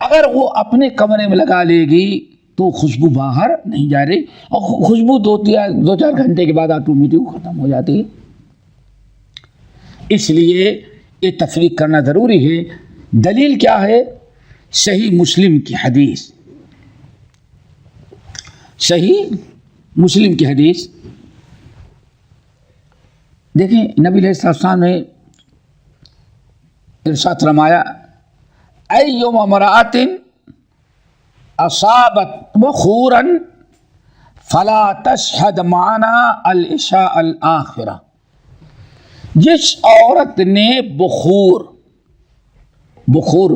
اگر وہ اپنے کمرے میں لگا لے گی تو خوشبو باہر نہیں جا رہی، اور خوشبو دو چار گھنٹے کے بعد آٹومیٹک ختم ہو جاتی ہے. اس لیے یہ تفریق کرنا ضروری ہے. دلیل کیا ہے؟ صحیح مسلم کی حدیث، صحیح مسلم کی حدیث دیکھیں. نبی علیہ السلام نے ارشاد فرمایا ایوم امرأۃ اصابت بخورا فلا تشہد معنا العشاء الآخرہ. جس عورت نے بخور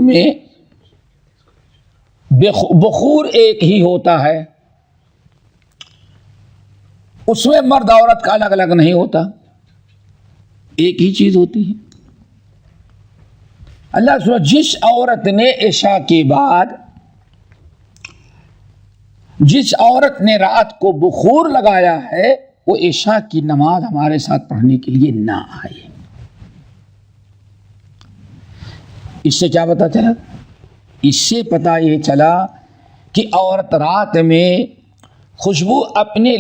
میں بخور ایک ہی ہوتا ہے، اس میں مرد عورت کا الگ الگ نہیں ہوتا، ایک ہی چیز ہوتی ہے. اللہ سبحانہ جس عورت نے عشاء کے بعد، جس عورت نے رات کو بخور لگایا ہے وہ عشاء کی نماز ہمارے ساتھ پڑھنے کے لیے نہ آئے. اس سے کیا پتا چلا؟ اس سے پتا یہ چلا کہ عورت رات میں خوشبو اپنے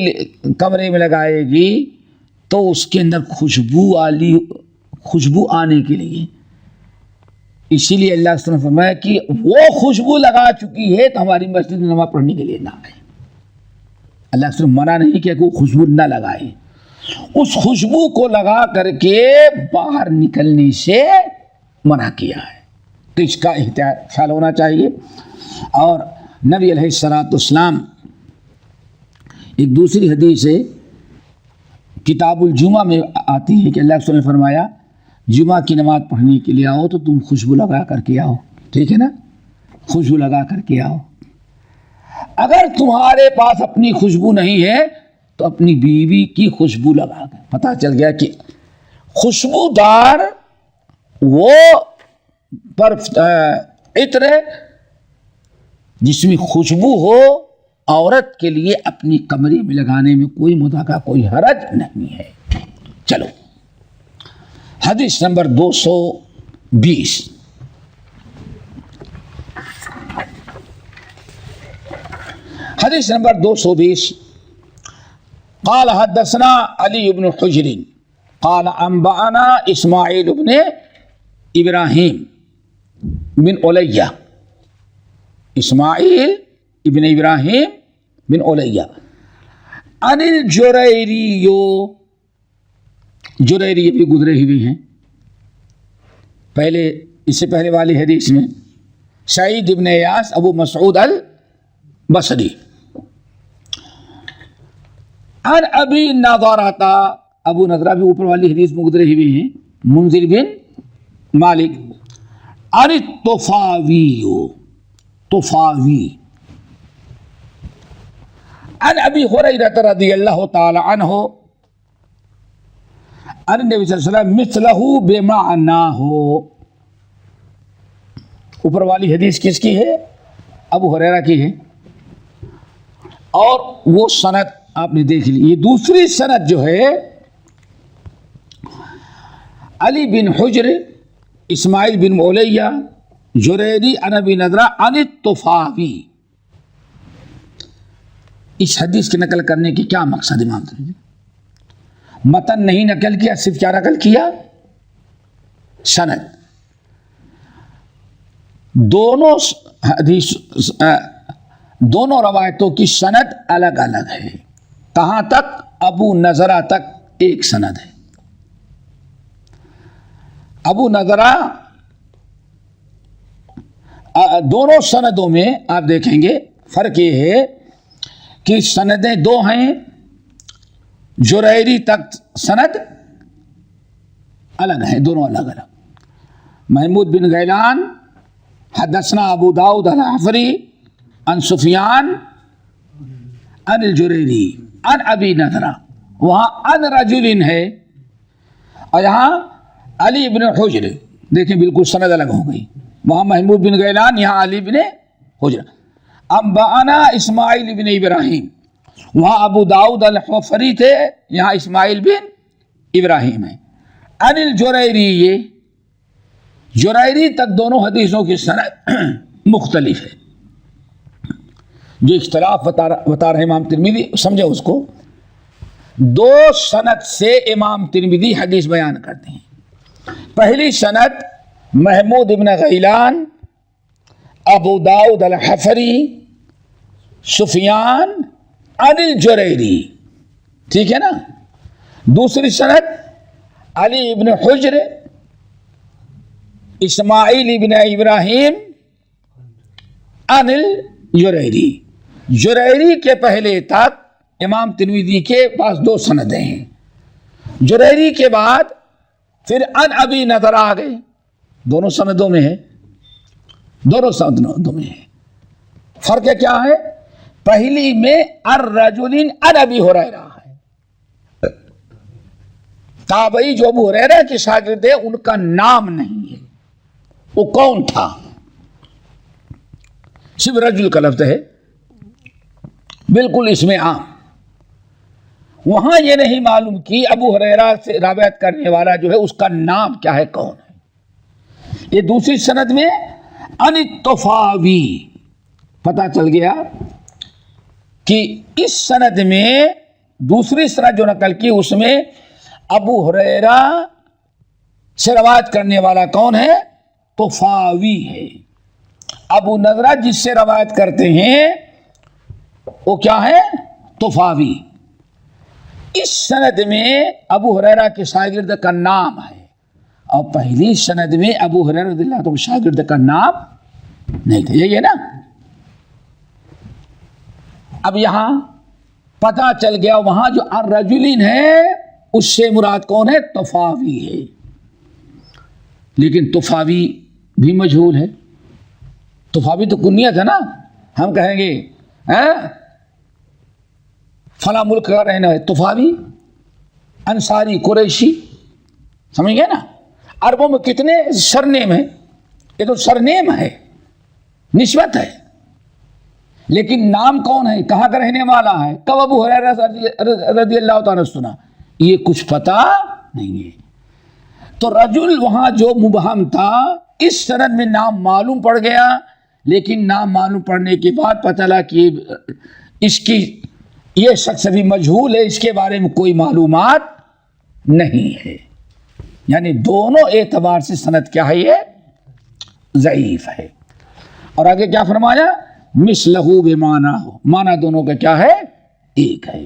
کمرے میں لگائے گی تو اس کے اندر خوشبو آنے کے لیے، اسی لیے اللہ صلی اللہ علیہ وسلم نے فرمایا کہ وہ خوشبو لگا چکی ہے تو ہماری مسجد میں نماز پڑھنے کے لیے نہ آئے. اللہ صلی اللہ علیہ وسلم منع نہیں کیا کہ وہ خوشبو نہ لگائے، اس خوشبو کو لگا کر کے باہر نکلنے سے منع کیا ہے. تو اس کا احتیاط خیال ہونا چاہیے۔ اور نبی علیہ الصلوۃ والسلام ایک دوسری حدیث ہے کتاب الجمعہ میں آتی ہے کہ اللہ کے رسول نے فرمایا جمعہ کی نماز پڑھنے کے لیے آؤ تو تم خوشبو لگا کر کے آؤ، ٹھیک ہے نا، خوشبو لگا کر کے آؤ۔ اگر تمہارے پاس اپنی خوشبو نہیں ہے تو اپنی بیوی کی خوشبو لگا کر، پتہ چل گیا کہ خوشبودار وہ عطر جس میں خوشبو ہو عورت کے لیے اپنی کمرے میں لگانے میں کوئی مدعا کوئی حرج نہیں ہے۔ چلو حدیث نمبر 220، حدیث نمبر 220، قال حدثنا علی بن حجر قال انبأنا اسماعیل بن ابراہیم بن الیہ، اسماعیل ابن ابراہیم بن الیہ عن الجریری، جریری بھی گزرے ہوئے ہیں پہلے، اس سے پہلے والی حدیث میں سعید ابن ایاس ابو مسعود البصری، عن ابی نضرہ، ابو نضرہ بھی اوپر والی حدیث میں گزرے ہوئے ہیں، منذر بن مالک، عن الطفاوی، طفاوی، عن ابی ہریرہ رضی اللہ تعالی عنہ عن النبی صلی اللہ علیہ وسلم مثلہ بمعناہ، اوپر والی حدیث کس کی ہے؟ ابو ہریرہ کی ہے، اور وہ سند آپ نے دیکھ لی۔ یہ دوسری سند جو ہے علی بن حجر، اسماعیل بن الیہ، جریری عن ابی نضرہ عن الطفاوی۔ اس حدیث کی نقل کرنے کی کیا مقصد امام ترمذی؟ متن نہیں نقل کیا، صرف کیا نقل کیا؟ سند۔ دونوں حدیث دونوں روایتوں کی سند الگ الگ ہے، کہاں تک؟ ابو نضرہ تک ایک سند ہے۔ ابو نضرہ دونوں سندوں میں آپ دیکھیں گے فرق یہ ہے کہ سندیں دو ہیں، جریری تک سند الگ ہیں، دونوں الگ الگ۔ محمود بن غیلان حدثنا ابو داؤد الحفری عن سفیان عن الجریری عن ابی نضرہ، وہاں عن رجل ہے، اور یہاں علی بن حجر، دیکھیں بالکل سند الگ ہو گئی، وہاں محمود بن غیلان، یہاں علی بن حجر۔ انبأنا اسماعیل بن ابراہیم، وہاں ابو داؤد الحفری تھے، یہاں اسماعیل بن ابراہیم ہے۔ عن الجریری، جریری تک دونوں حدیثوں کی سند مختلف ہے۔ جو اختلاف بتا رہے امام ترمذی، سمجھے اس کو، دو سند سے امام ترمذی حدیث بیان کرتے ہیں۔ پہلی سند محمود ابن غیلان، ابو داؤد الحفری، سفیان عن الجریری، ٹھیک ہے نا۔ دوسری سند علی ابن حجر، اسماعیل ابن ابراہیم عن الجریری۔ جریری کے پہلے تک امام ترمذی کے پاس دو سندیں ہیں، جریری کے بعد پھر عن ابی نضرہ آ گئے، دونوں سندوں میں ہے، دونوں سندوں میں ہے۔ فرق کیا ہے؟ پہلی میں الرجل عن ابی ہریرہ ہے، تابعی جو ابو ہریرہ کے شاگرد ہیں ان کا نام نہیں ہے، وہ کون تھا، صرف رجل کا لفظ ہے، بالکل اس میں عام۔ وہاں یہ نہیں معلوم کہ ابو ہریرہ سے روایت کرنے والا جو ہے اس کا نام کیا ہے، کون ہے۔ یہ دوسری سند میں عن الطفاوی، پتہ چل گیا کہ اس سند میں دوسری سند جو نقل کی اس میں ابو ہریرہ سے روایت کرنے والا کون ہے؟ طفاوی ہے۔ ابو نضرہ جس سے روایت کرتے ہیں وہ کیا ہے؟ طفاوی۔ اس سند میں ابو ہریرہ کے شاگرد کا نام ہے اور پہلی سند میں ابو ہریرہ رضی اللہ عنہ شاگرد کا نام نہیں تھا. یہی ہے نا. اب یہاں پتا چل گیا وہاں جو الرجلین ہے اس سے مراد کون ہے؟ طفاوی ہے. لیکن طفاوی بھی مجہول ہے. طفاوی تو کنیت ہے نا. ہم کہیں گے فلاں ملک کا رہنا ہے طفاوی، انصاری، قریشی، سمجھ گئے نا. عربوں میں کتنے سرنیم ہیں؟ یہ تو سرنیم ہے، نسبت ہے، لیکن نام کون ہے، کہاں کا رہنے والا ہے، کب ابو ہریرہ رضی اللہ تعالیٰ سنا، یہ کچھ پتا نہیں ہے. تو رجل وہاں جو مبہم تھا اس سند میں نام معلوم پڑ گیا، لیکن نام معلوم پڑنے کے بعد پتہ چلا کہ اس کی یہ شخص بھی مجہول ہے، اس کے بارے میں کوئی معلومات نہیں ہے. یعنی دونوں اعتبار سے سند کیا ہے؟ یہ ضعیف ہے. اور آگے کیا فرمایا؟ مثلہ بمعنی ہو، معنی دونوں کا کیا ہے؟ ایک ہے.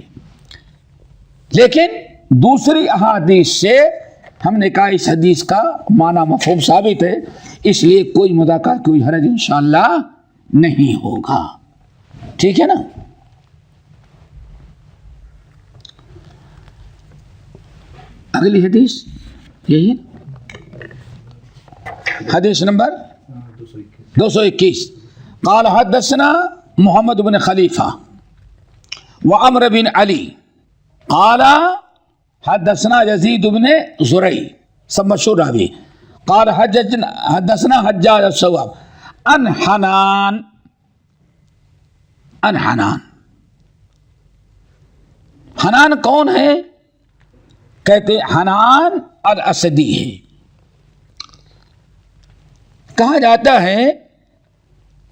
لیکن دوسری احادیث سے ہم نے کہا اس حدیث کا معنی مفہوم ثابت ہے، اس لیے کوئی مذاکرہ کوئی حرج انشاءاللہ نہیں ہوگا. ٹھیک ہے نا. اگلی حدیث یہی ہے، حدیث نمبر 221. قال حدثنا محمد بن خلیفہ وعمر بن علی قال حدثنا یزید بن زرعی، سب مشہور راوی. قال حدثنا حجاج الصواب عن حنان حنان کون ہے؟ کہتے حنان الاسدی ہے. کہا جاتا ہے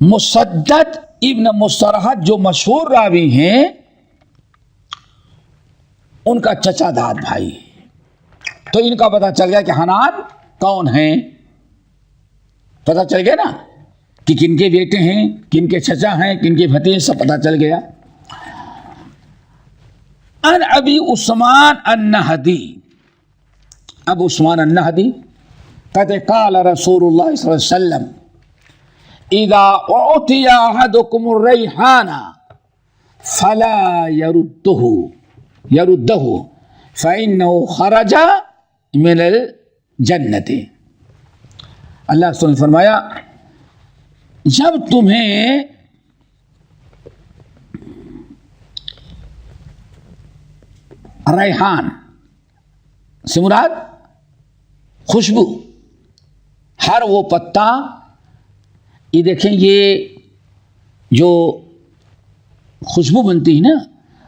مسدد ابن مصرحد جو مشہور راوی ہیں ان کا چچا داد بھائی ہے. تو ان کا پتہ چل گیا کہ حنان کون ہیں، پتہ چل گیا نا کہ کن کے بیٹے ہیں، کن کے چچا ہیں، کن کے بھتیجے، سب پتہ چل گیا. ان ابی عثمان النہدی، ابو عثمان النہدی کہتے قال رسول اللہ صلی اللہ علیہ وسلم اذا اعطی احدکم الریحان فلا يرده فإنه خرج من الجنت. اللہ صلی اللہ علیہ وسلم نے فرمایا جب تمہیں ریحان سے مراد خوشبو، ہر وہ پتا، یہ دیکھیں یہ جو خوشبو بنتی ہے نا،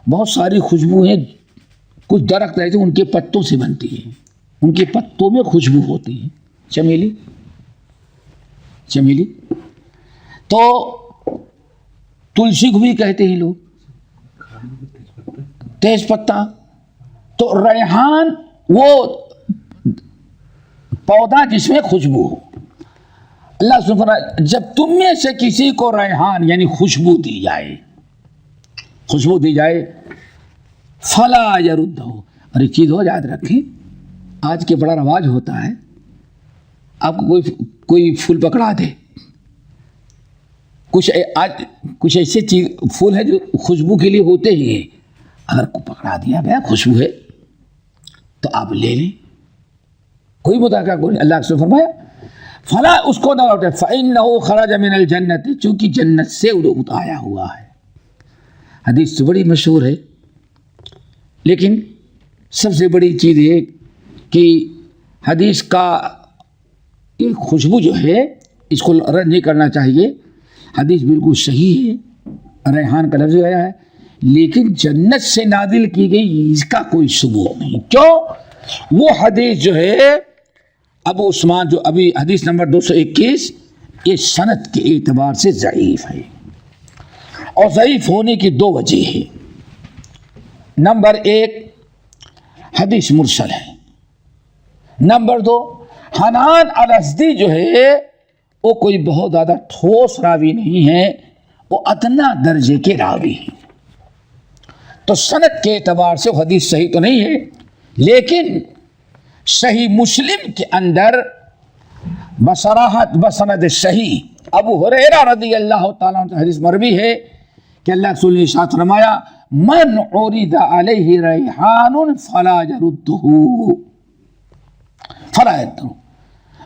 بہت ساری خوشبو ہیں، کچھ درخت رہتے ہیں ان کے پتوں سے بنتی ہے، ان کے پتوں میں خوشبو ہوتی ہے. چمیلی تو تلسی کو بھی کہتے ہیں لوگ، تیز پتہ. تو ریحان وہ پودا جس میں خوشبو ہو. اللہ سبحانہ وتعالی جب تم میں سے کسی کو ریحان یعنی خوشبو دی جائے فلا یردہ. اور ایک چیز ہو یاد رکھیں، آج کے بڑا رواج ہوتا ہے، آپ کو کوئی پھول پکڑا دے، کچھ ایسے چیز پھول ہے جو خوشبو کے لیے ہوتے ہی ہیں، اگر کو پکڑا دیا گیا خوشبو ہے تو آپ لے لیں، کوئی مذاکرہ کوئی. اللہ سے فرمایا فلا اس کو نہ لوٹے فإنہ خرج من الجنت، چونکہ جنت سے آیا ہوا ہے. حدیث تو بڑی مشہور ہے، لیکن سب سے بڑی چیز یہ کہ حدیث کا خوشبو جو ہے اس کو رد نہیں کرنا چاہیے. حدیث بالکل صحیح ہے، ریحان کا لفظ آیا ہے، لیکن جنت سے نازل کی گئی اس کا کوئی ثبوت نہیں. کیوں؟ وہ حدیث جو ہے ابو عثمان جو ابھی حدیث نمبر 221 یہ سند کے اعتبار سے ضعیف ہے، اور ضعیف ہونے کی دو وجہ ہے. نمبر 1 حدیث مرسل ہے، نمبر 2 حنان الاسدی جو ہے وہ کوئی بہت زیادہ ٹھوس راوی نہیں ہے، وہ ادنا درجے کے راوی ہیں. تو سند کے اعتبار سے حدیث صحیح تو نہیں ہے، لیکن صحیح مسلم کے اندر بصراحت بسند صحیح ابو ہریرہ رضی اللہ تعالیٰ عنہ حدیث مروی ہے کہ اللہ رسول نے ارشاد فرمایا من عرض علیہ ریحان فلا یردہ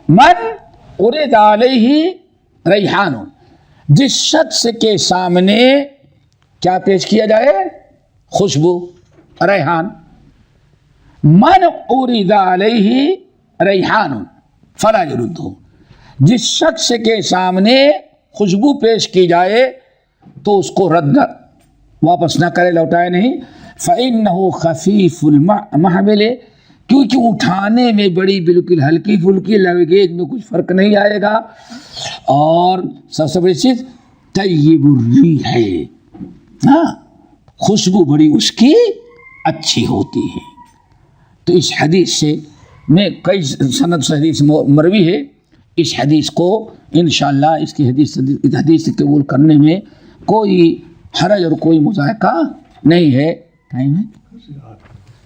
من عرض علیہ ریحان، جس شخص کے سامنے کیا پیش کیا جائے؟ خوشبو، ریحان. من عرض علیہ ریحان فلا یردہ، جس شخص کے سامنے خوشبو پیش کی جائے تو اس کو رد واپس نہ کرے، لوٹائے نہیں. فإنہ خفیف المحمل، کیونکہ اٹھانے میں بڑی بالکل ہلکی پھلکی لگیج میں کچھ فرق نہیں آئے گا. اور سب سے بڑی چیز طیب الریح ہے، ہاں خوشبو بڑی اس کی اچھی ہوتی ہے. تو اس حدیث سے میں کئی سند سے حدیث مروی ہے، اس حدیث کو انشاءاللہ اس کی حدیث قبول کرنے میں کوئی حرج اور کوئی مذائقہ نہیں ہے. ٹائم ہے،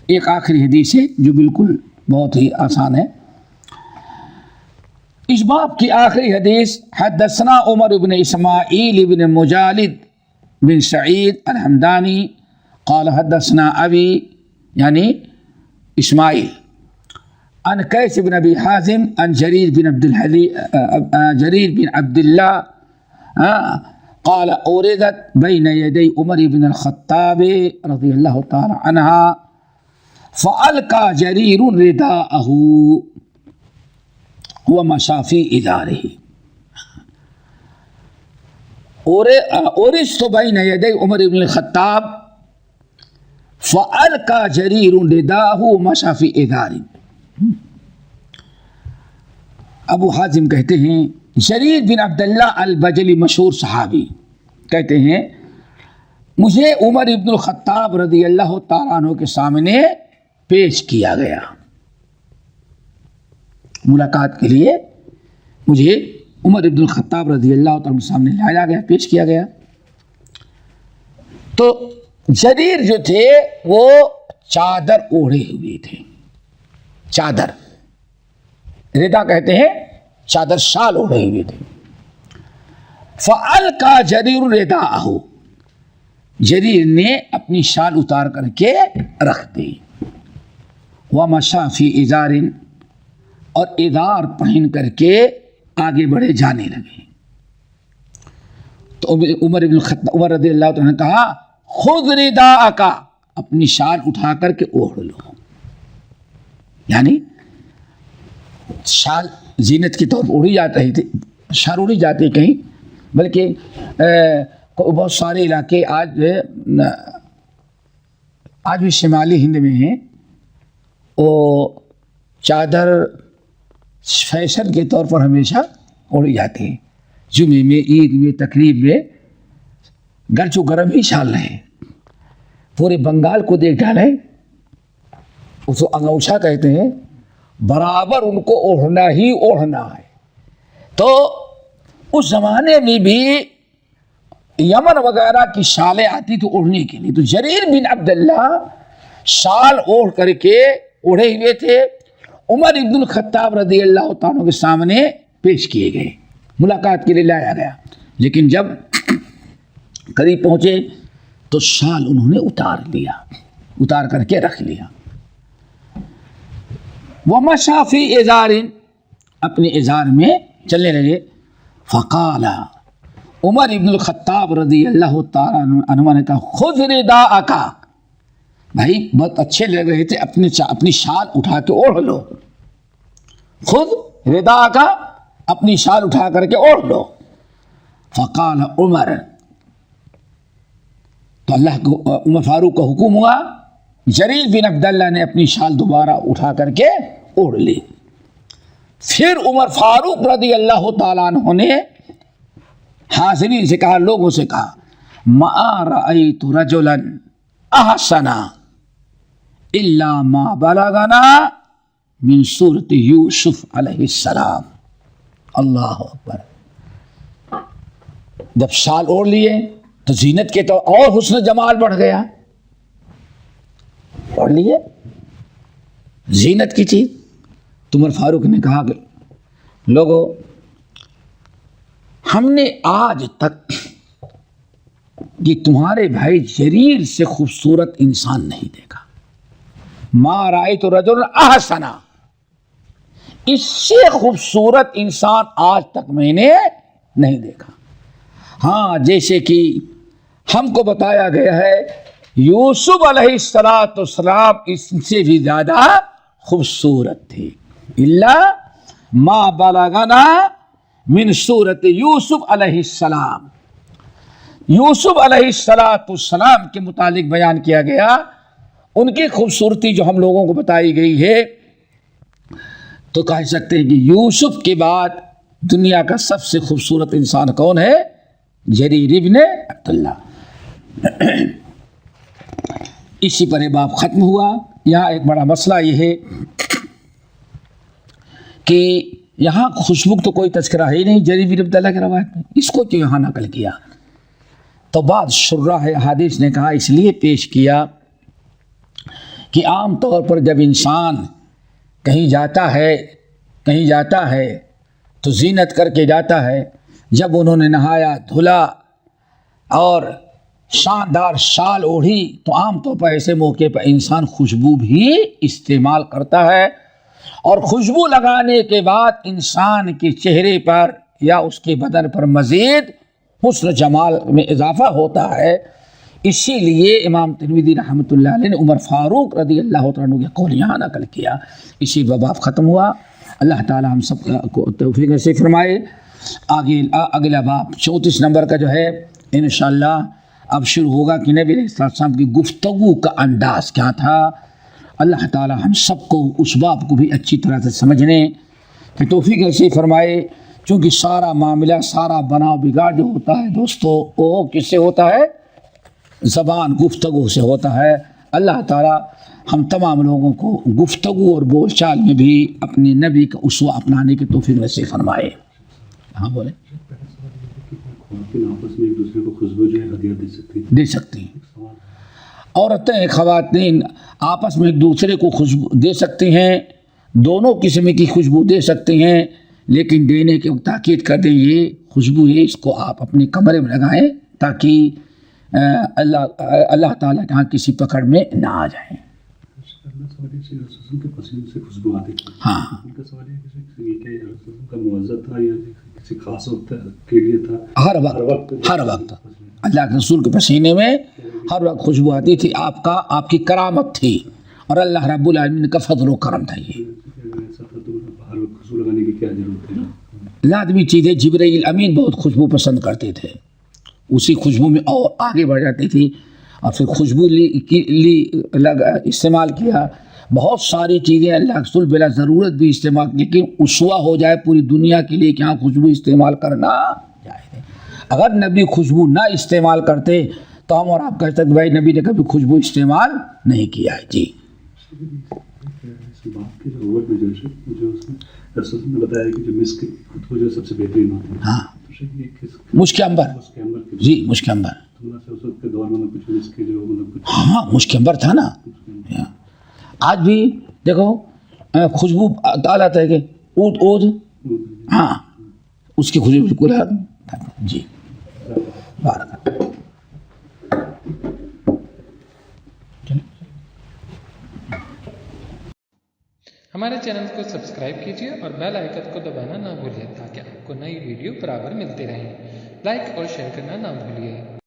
ایک آخری حدیث ہے جو بالکل بہت ہی آسان ہے. اس باب کی آخری حدیث حدثنا عمر بن اسماعیل بن مجالد بن سعید الحمدانی قال حدثنا ابی یعنی اسماعیل عن قیس بن ابی حازم عن جریر بن عبد اللہ قال اوردت بین یدی عمر بن الخطاب رضی اللہ تعالی عنہ فألقى جریر رداءه ومشى في ازاره. اورثت بین یدی عمر بن الخطاب فألقى جریر رداءه ومشى في ازاره. ابو حازم کہتے ہیں جریر بن عبداللہ البجلی مشہور صحابی کہتے ہیں مجھے عمر ابن الخطاب رضی اللہ تعالیٰ عنہ کے سامنے پیش کیا گیا، ملاقات کے لیے مجھے عمر ابن الخطاب رضی اللہ تعالیٰ عنہ کے سامنے لایا گیا، پیش کیا گیا. تو جریر جو تھے وہ چادر اوڑھے ہوئے تھے، چادر ردا کہتے ہیں، چادر شال اوڑھے ہوئے تھے. فألقى جریر رداءه، جریر نے اپنی شال اتار کر کے رکھ دی. ومشى في ازار، اور ازار پہن کر کے آگے بڑھے جانے لگے. تو عمر رضی اللہ عنہ نے کہا خذ رداءک، اپنی شال اٹھا کر کے اوڑھ لو. یعنی شال زینت کی طور پر اڑی جاتی رہی تھی، شال اڑی جاتی ہے کہیں، بلکہ بہت سارے علاقے آج بھی شمالی ہند میں ہیں، وہ چادر فیشن کے طور پر ہمیشہ اڑی جاتی ہے. جمعے میں، عید میں، تقریب میں گرچہ گرم ہی شال رہے. پورے بنگال کو دیکھ ڈالیں، اس کو انگوچھا کہتے ہیں، برابر ان کو اوڑھنا ہی اوڑھنا ہے. تو اس زمانے میں بھی یمن وغیرہ کی شالیں آتی تو اوڑھنے کے لیے، تو جریر بن عبداللہ شال اوڑھ کر کے اوڑھے ہوئے تھے، عمر ابن الخطاب رضی اللہ تعالیٰ کے سامنے پیش کیے گئے، ملاقات کے لیے لایا گیا. لیکن جب قریب پہنچے تو شال انہوں نے اتار کر کے رکھ لیا. ومشى في ازار، اپنے ازار میں چلنے لگے. فقال عمر ابن الخطاب رضی اللہ تعالیٰ عنہ نے کہا خذ رداءک، بھائی بہت اچھے لگ رہے تھے، اپنی شال اٹھا کے اوڑھ لو. خذ رداءک، اپنی شال اٹھا کر کے اوڑھ لو. فقال عمر، تو عمر فاروق کا حکم ہوا، جریر بن عبداللہ نے اپنی شال دوبارہ اٹھا کر کے اوڑھ لی. پھر عمر فاروق رضی اللہ تعالیٰ عنہ نے حاضرین سے کہا، لوگوں سے کہا ما رأیت رجلا احسن الا ما بلغنا من صورت یوسف علیہ السلام. اللہ اکبر. جب شال اوڑھ لیے تو زینت کے تو اور حسن جمال بڑھ گیا. اوڑھ لیے زینت کی چیز، تو عمر فاروق نے کہا کہ لوگوں، ہم نے آج تک یہ تمہارے بھائی جریر سے خوبصورت انسان نہیں دیکھا. ما رأیت رجل احسن، اس سے خوبصورت انسان آج تک میں نے نہیں دیکھا. ہاں جیسے کہ ہم کو بتایا گیا ہے یوسف علیہ السلام اس سے بھی زیادہ خوبصورت تھے. اللہ ما بلغنا من صورت یوسف علیہ السلام. یوسف علیہ السلام کے متعلق بیان کیا گیا، ان کی خوبصورتی جو ہم لوگوں کو بتائی گئی ہے، تو کہہ سکتے ہیں کہ یوسف کے بعد دنیا کا سب سے خوبصورت انسان کون ہے؟ جریر ابن عبداللہ. اسی پر یہ باب ختم ہوا. یہاں ایک بڑا مسئلہ یہ ہے کہ یہاں خوشبو تو کوئی تذکرہ ہے ہی نہیں جریر بن عبداللہ کی روایت میں، اس کو کیوں یہاں نقل کیا؟ تو بعض شراح حدیث نے کہا اس لیے پیش کیا کہ عام طور پر جب انسان کہیں جاتا ہے تو زینت کر کے جاتا ہے. جب انہوں نے نہایا دھلا اور شاندار شال اوڑھی تو عام طور پر ایسے موقع پر انسان خوشبو بھی استعمال کرتا ہے، اور خوشبو لگانے کے بعد انسان کے چہرے پر یا اس کے بدن پر مزید حسن جمال میں اضافہ ہوتا ہے. اسی لیے امام ترمذی رحمۃ اللہ علیہ نے عمر فاروق رضی اللہ تعالیٰ عنہ کے قول یہاں نقل کیا. اسی باب ختم ہوا. اللہ تعالیٰ ہم سب کو توفیق نصیب فرمائے. آگے اگلا باب 34 نمبر کا جو ہے انشاءاللہ اب شروع ہوگا کہ نبی علیہ السلام کی گفتگو کا انداز کیا تھا. اللہ تعالیٰ ہم سب کو اس باب کو بھی اچھی طرح سے سمجھنے کہ توفیق نصیب فرمائے. چونکہ سارا معاملہ، سارا بنا بگاڑ جو ہوتا ہے دوستو، وہ کس سے ہوتا ہے؟ زبان، گفتگو سے ہوتا ہے. اللہ تعالیٰ ہم تمام لوگوں کو گفتگو اور بول چال میں بھی اپنے نبی کا اسوہ اپنانے کی توفیق نصیب فرمائے. ہاں بولیں. خواتین آپس میں ایک دوسرے کو خوشبو جو ہے ہدیہ دے سکتی ہیں. عورتیں خواتین آپس میں ایک دوسرے کو خوشبو دے سکتی ہیں، دونوں قسم کی خوشبو دے سکتی ہیں، لیکن دینے کے تاکید کر دیں یہ خوشبو ہے اس کو آپ اپنے کمرے میں لگائیں تاکہ اللہ تعالیٰ کے ہاں کسی پکڑ میں نہ آ جائیں. خوشبو آتی تھی. ہاں ان کا سوال یہ کہ رسول کا موضوع تھا یا کسی خاص وقت کے لیے تھا؟ ہر وقت اللہ کے رسول کے پسینے میں ہر وقت خوشبو آتی تھی. آپ کی کرامت تھی اور اللہ رب العالمین کا فضل و کرم تھا. یہ خوشبو لگانے کی کیا ضرورت ہے؟ لازمی چیز ہے. جبرائیل امین بہت خوشبو پسند کرتے تھے، اسی خوشبو میں اور آگے بڑھ جاتی تھی اور پھر خوشبو استعمال کیا. بہت ساری چیزیں اللہ کے رسول بلا ضرورت بھی استعمال، لیکن اسوہ ہو جائے پوری دنیا کے لیے کہ ہاں خوشبو استعمال کرنا جائز ہے. اگر نبی خوشبو نہ استعمال کرتے تو ہم اور آپ کہتے کہ بھائی نبی نے کبھی خوشبو استعمال نہیں کیا ہے. جی بات کے جو میں جو اس میں رسول نے بتایا کہ جو مسک خوشبو جو سب سے بہترین ہوتی ہے. ہاں مشک عنبر. جی مشک عنبر. ہاں مشک عنبر تھا نا. آج بھی دیکھو خوشبو تعالیٰ ہے کہ اود ہاں اس کی خوشبو بالکل ہے. جی بارک. ہمارے چینل کو سبسکرائب کیجیے اور بیل آئیکن کو دبانا نہ بھولیں تاکہ آپ کو نئی ویڈیو برابر ملتی رہیں. لائک اور شیئر کرنا نہ بھولیے.